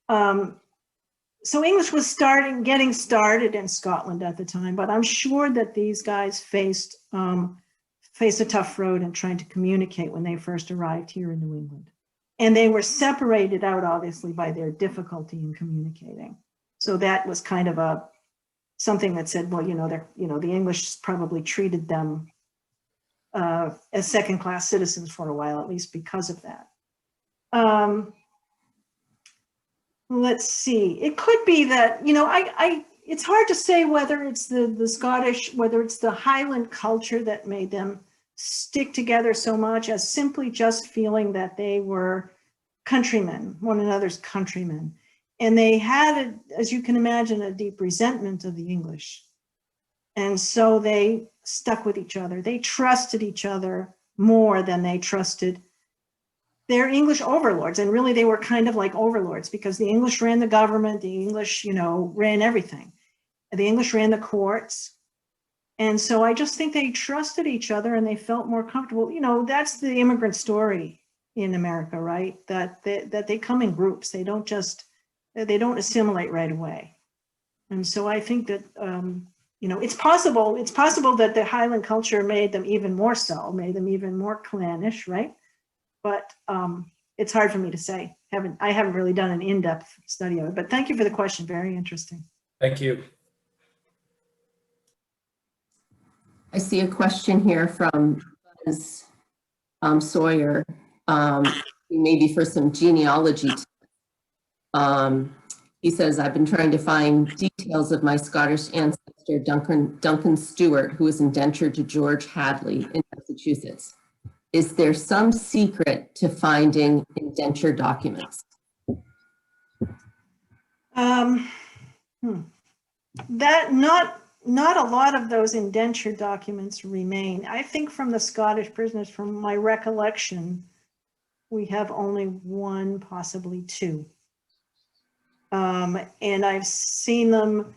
so English was getting started in Scotland at the time, but I'm sure that these guys faced a tough road in trying to communicate when they first arrived here in New England. And they were separated out, obviously, by their difficulty in communicating. So that was kind of something that said, well, the English probably treated them as second-class citizens for a while, at least because of that. Let's see. It could be that, it's hard to say whether it's the Scottish, whether it's the Highland culture that made them stick together so much as simply just feeling that they were countrymen, one another's countrymen. And they had, as you can imagine, a deep resentment of the English. And so they stuck with each other. They trusted each other more than they trusted their English overlords. And really, they were kind of like overlords because the English ran the government, the English, ran everything. The English ran the courts. And so I just think they trusted each other and they felt more comfortable. That's the immigrant story in America, right? That they come in groups. They don't assimilate right away. And so I think that, it's possible that the Highland culture made them even more so, made them even more clannish, right? But it's hard for me to say. I haven't really done an in-depth study of it, but thank you for the question. Very interesting. Thank you. I see a question here from Buzz Sawyer, maybe for some genealogy. He says, I've been trying to find details of my Scottish ancestor, Duncan Stewart, who was indentured to George Hadley in Massachusetts. Is there some secret to finding indenture documents? Not a lot of those indenture documents remain. I think from the Scottish prisoners, from my recollection, we have only one, possibly two. And I've seen them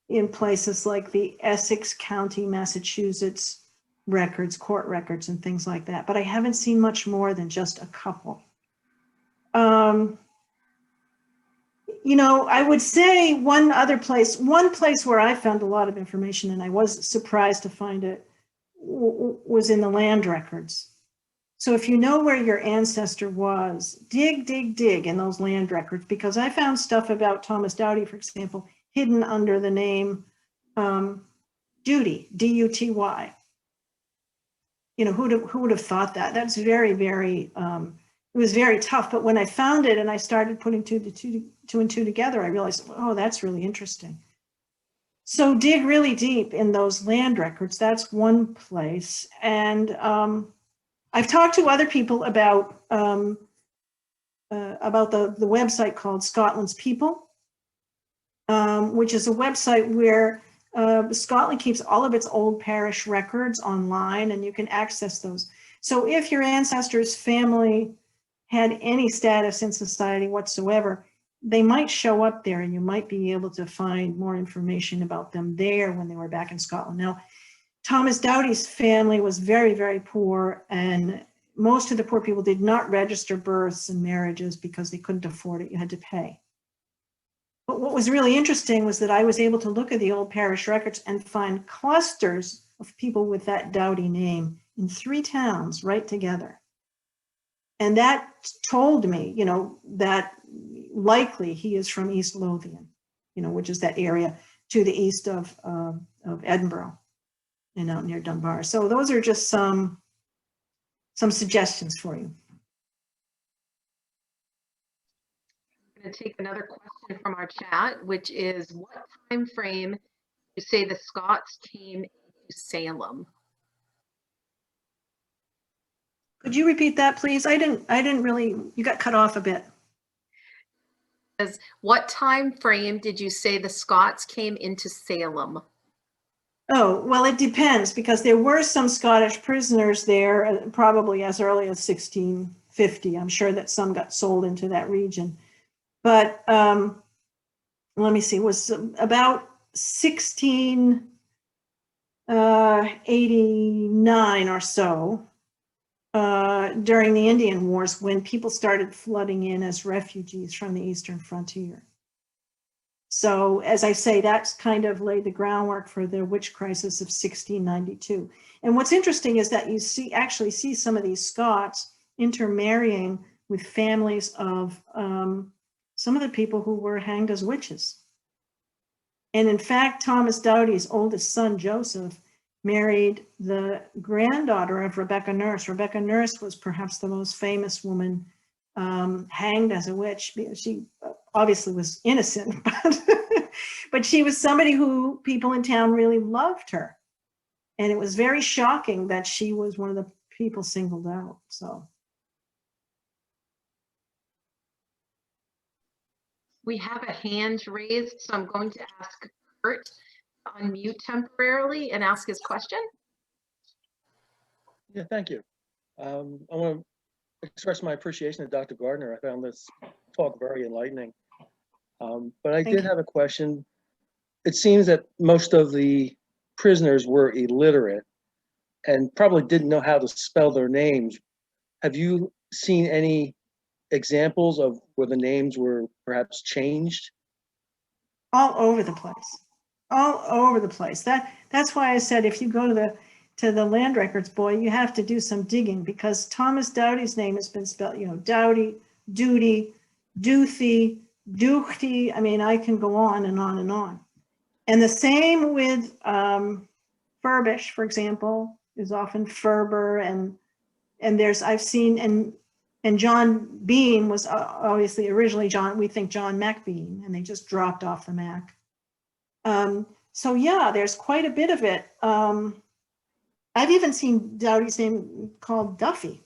in places like the Essex County, Massachusetts records, court records, and things like that. But I haven't seen much more than just a couple. I would say one place where I found a lot of information, and I was surprised to find it, was in the land records. So if you know where your ancestor was, dig in those land records, because I found stuff about Thomas Doughty, for example, hidden under the name Doughty, D-U-T-Y. Who would have thought that? That's very, very, it was very tough. But when I found it and I started putting two and two together, I realized, oh, that's really interesting. So dig really deep in those land records. That's one place. And I've talked to other people about the website called Scotland's People, which is a website where Scotland keeps all of its old parish records online, and you can access those. So if your ancestors' family had any status in society whatsoever, they might show up there and you might be able to find more information about them there when they were back in Scotland. Now, Thomas Doughty's family was very, very poor, and most of the poor people did not register births and marriages because they couldn't afford it. You had to pay. But what was really interesting was that I was able to look at the old parish records and find clusters of people with that Doughty name in 3 towns right together. And that told me, that likely he is from East Lothian, which is that area to the east of Edinburgh and out near Dunbar. So those are just some suggestions for you. I'm going to take another question from our chat, which is, what time frame do you say the Scots came to Salem? Could you repeat that, please? I didn't really, you got cut off a bit. What time frame did you say the Scots came into Salem? Oh, well, it depends, because there were some Scottish prisoners there, probably as early as 1650. I'm sure that some got sold into that region. But let me see, it was about 16, 89 or so, during the Indian Wars, when people started flooding in as refugees from the eastern frontier. So as I say, that's kind of laid the groundwork for the witch crisis of 1692. And what's interesting is that you actually see some of these Scots intermarrying with families of some of the people who were hanged as witches. And in fact, Thomas Doughty's oldest son, Joseph, married the granddaughter of Rebecca Nurse. Rebecca Nurse was perhaps the most famous woman hanged as a witch. She obviously was innocent, but she was somebody who people in town really loved her. And it was very shocking that she was one of the people singled out. So We have a hand raised, so I'm going to ask Kurt to unmute temporarily and ask his question. Yeah, thank you. I want to express my appreciation to Dr. Gardner. I found this talk very enlightening. But I did have a question. It seems that most of the prisoners were illiterate and probably didn't know how to spell their names. Have you seen any examples of where the names were perhaps changed? all over the place, all over the place. That's why I said if you go to the land records, boy, you have to do some digging, because Thomas Doughty's name has been spelled, Doughty, Duty, Duthie, Duchty. I mean, I can go on and on and on. And the same with Furbish, for example, is often Ferber, and there's I've seen and John Bean was obviously originally we think John MacBean, and they just dropped off the Mac. So yeah, there's quite a bit of it. I've even seen Doughty's name called Duffy,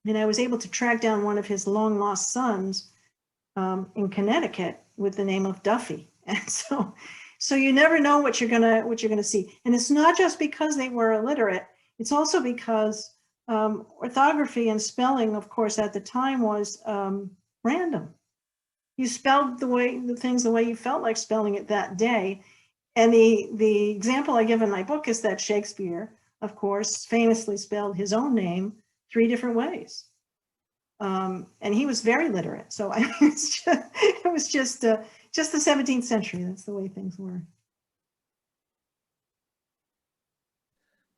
and I was able to track down one of his long lost sons in Connecticut with the name of Duffy. And so you never know what you're gonna see. And it's not just because they were illiterate, it's also because orthography and spelling, of course, at the time was random. You spelled the things the way you felt like spelling it that day. And the example I give in my book is that Shakespeare, of course, famously spelled his own name 3 different ways. And he was very literate. So I mean, it was just the 17th century. That's the way things were.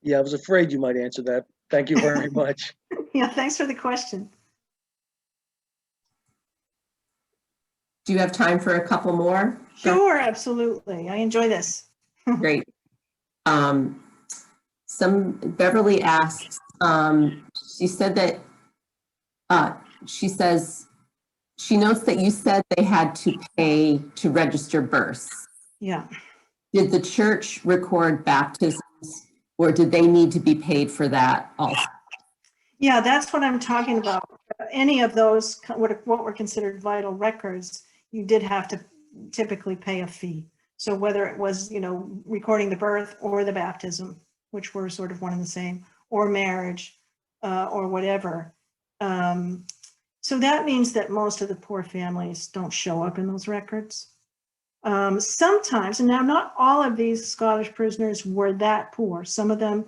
Yeah, I was afraid you might answer that. Thank you very much. Yeah, thanks for the question. Do you have time for a couple more? Sure, absolutely. I enjoy this. Great. Beverly asks, she said that, she says, she notes that you said they had to pay to register births. Yeah. Did the church record baptisms, or did they need to be paid for that also? Yeah, that's what I'm talking about. Any of those, what were considered vital records, you did have to typically pay a fee. So whether it was, recording the birth or the baptism, which were sort of one and the same, or marriage, or whatever. So that means that most of the poor families don't show up in those records. Sometimes, and now not all of these Scottish prisoners were that poor. Some of them,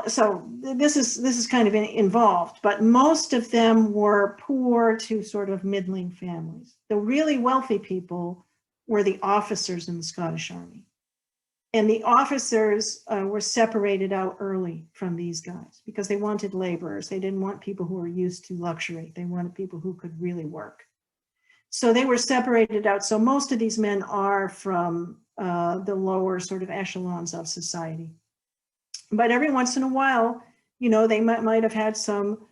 so this is kind of involved, but most of them were poor to sort of middling families. The really wealthy people were the officers in the Scottish Army. And the officers were separated out early from these guys because they wanted laborers. They didn't want people who were used to luxury. They wanted people who could really work. So they were separated out. So most of these men are from the lower sort of echelons of society. But every once in a while, they might have had some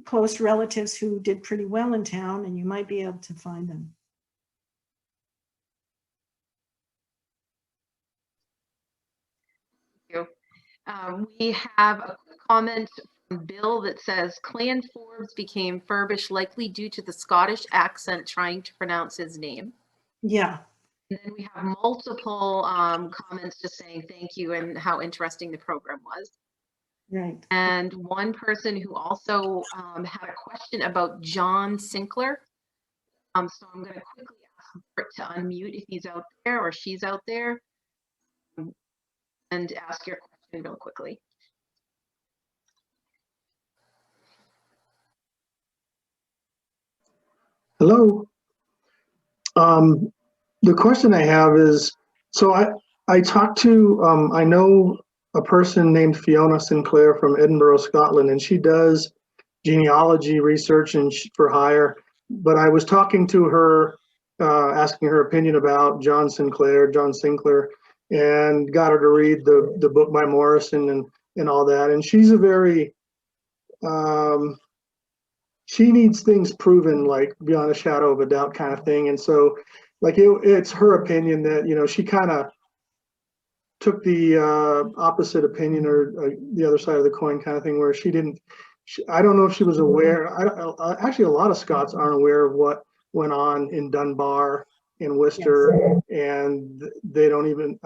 close relatives who did pretty well in town, and you might be able to find them. We have a comment from Bill that says Clan Forbes became Furbish likely due to the Scottish accent trying to pronounce his name. Yeah. And then we have multiple comments just saying thank you and how interesting the program was. Right. And one person who also had a question about John Sinclair. So I'm going to quickly ask Bert to unmute if he's out there or she's out there. and ask your question real quickly. Hello. The question I have is, so I talked to, I know a person named Fiona Sinclair from Edinburgh, Scotland, and she does genealogy research and for hire. But I was talking to her, asking her opinion about John Sinclair, and got her to read the book by Morrison and all that. And she's a very, she needs things proven, like beyond a shadow of a doubt kind of thing. And so like it's her opinion that, you know, she kind of took the opposite opinion or the other side of the coin kind of thing, where she didn't, I don't know if she was aware. Actually, a lot of Scots aren't aware of what went on in Dunbar and Worcester, and they don't even,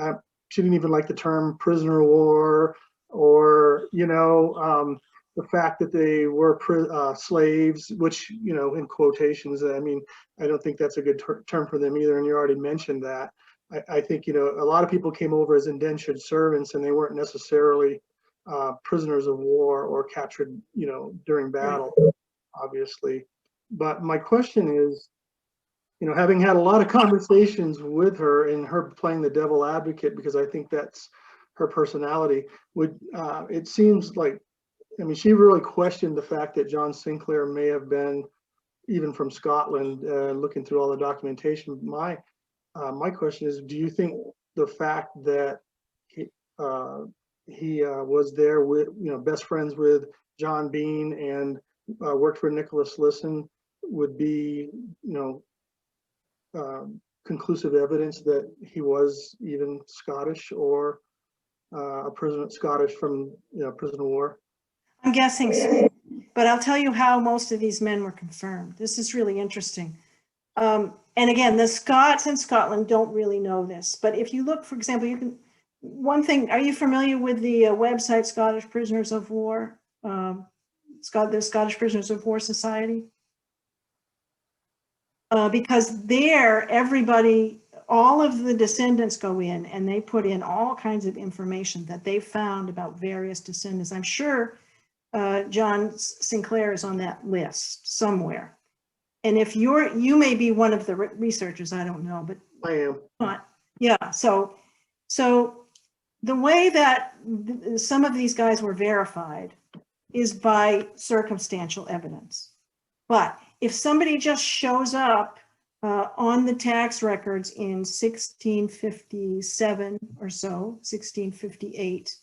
she didn't even like the term prisoner of war, or, you know, the fact that they were slaves, which, you know, in quotations, I mean, I don't think that's a good term for them either. And you already mentioned that. I think, you know, a lot of people came over as indentured servants, and they weren't necessarily prisoners of war or captured, you know, during battle, obviously. But my question is, you know, having had a lot of conversations with her and her playing the devil advocate, because I think that's her personality, it seems like, I mean, she really questioned the fact that John Sinclair may have been even from Scotland, looking through all the documentation. My question is, do you think the fact that he was there with, you know, best friends with John Bean and worked for Nicholas Lisson would be, you know, conclusive evidence that he was even Scottish, or a prisoner, Scottish from, you know, prison of war? I'm guessing so, but I'll tell you how most of these men were confirmed. This is really interesting. And again, the Scots in Scotland don't really know this, but if you look, for example, you can, one thing, are you familiar with the website Scottish Prisoners of War, the Scottish Prisoners of War Society? Because there, everybody, all of the descendants go in and they put in all kinds of information that they found about various descendants. I'm sure John Sinclair is on that list somewhere. And if you may be one of the researchers, I don't know, but I am. Yeah, so the way that some of these guys were verified is by circumstantial evidence. But if somebody just shows up on the tax records in 1657 or so, 1658,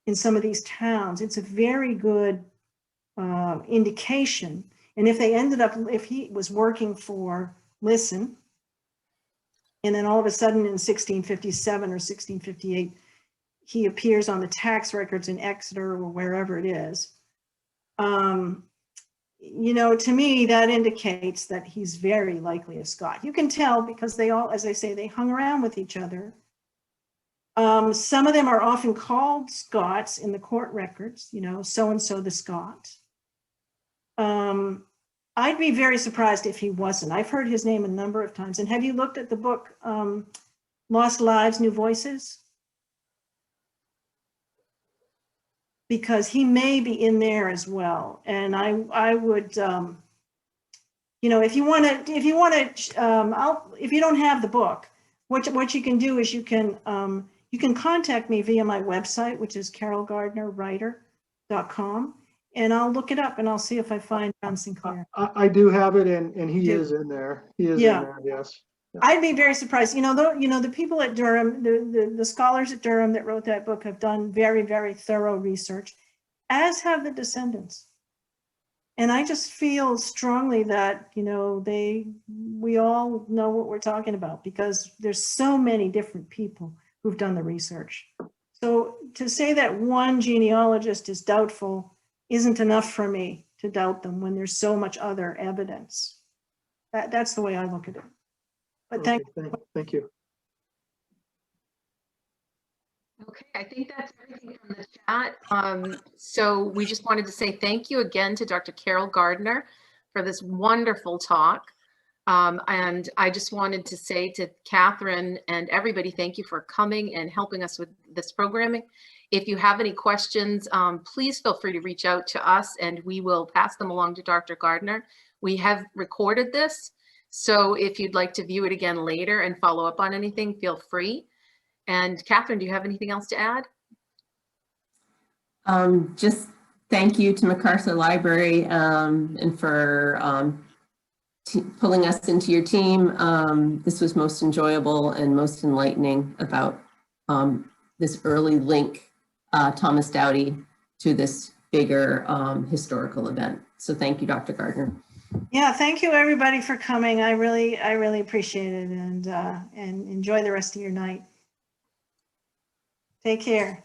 in some of these towns, it's a very good indication. And if they ended up, if he was working for Lisson, and then all of a sudden in 1657 or 1658, he appears on the tax records in Exeter or wherever it is, you know, to me, that indicates that he's very likely a Scot. You can tell because they all, as I say, they hung around with each other. Some of them are often called Scots in the court records, you know, so-and-so the Scot. I'd be very surprised if he wasn't. I've heard his name a number of times. And have you looked at the book, Lost Lives, New Voices? Because he may be in there as well. And I would, you know, if you want to, if you don't have the book, what you can do is you can contact me via my website, which is carolgardnerwriter.com. And I'll look it up and I'll see if I find John Sinclair. I do have it, and he is in there. He is in there, yes. Yeah. I'd be very surprised. You know, the people at Durham, the scholars at Durham that wrote that book have done very, very thorough research, as have the descendants. And I just feel strongly that, you know, we all know what we're talking about, because there's so many different people who've done the research. So to say that one genealogist is doubtful isn't enough for me to doubt them when there's so much other evidence. That's the way I look at it. But Thank you. Okay, I think that's everything from the chat. So we just wanted to say thank you again to Dr. Carol Gardner for this wonderful talk. And I just wanted to say to Catherine and everybody, thank you for coming and helping us with this programming. If you have any questions, please feel free to reach out to us and we will pass them along to Dr. Gardner. We have recorded this, so if you'd like to view it again later and follow up on anything, feel free. And Catherine, do you have anything else to add? Just thank you to McArthur Library and for pulling us into your team. This was most enjoyable and most enlightening about this early link, Thomas Doughty, to this bigger historical event. So thank you, Dr. Gardner. Yeah, thank you everybody for coming. I really appreciate it, and enjoy the rest of your night. Take care.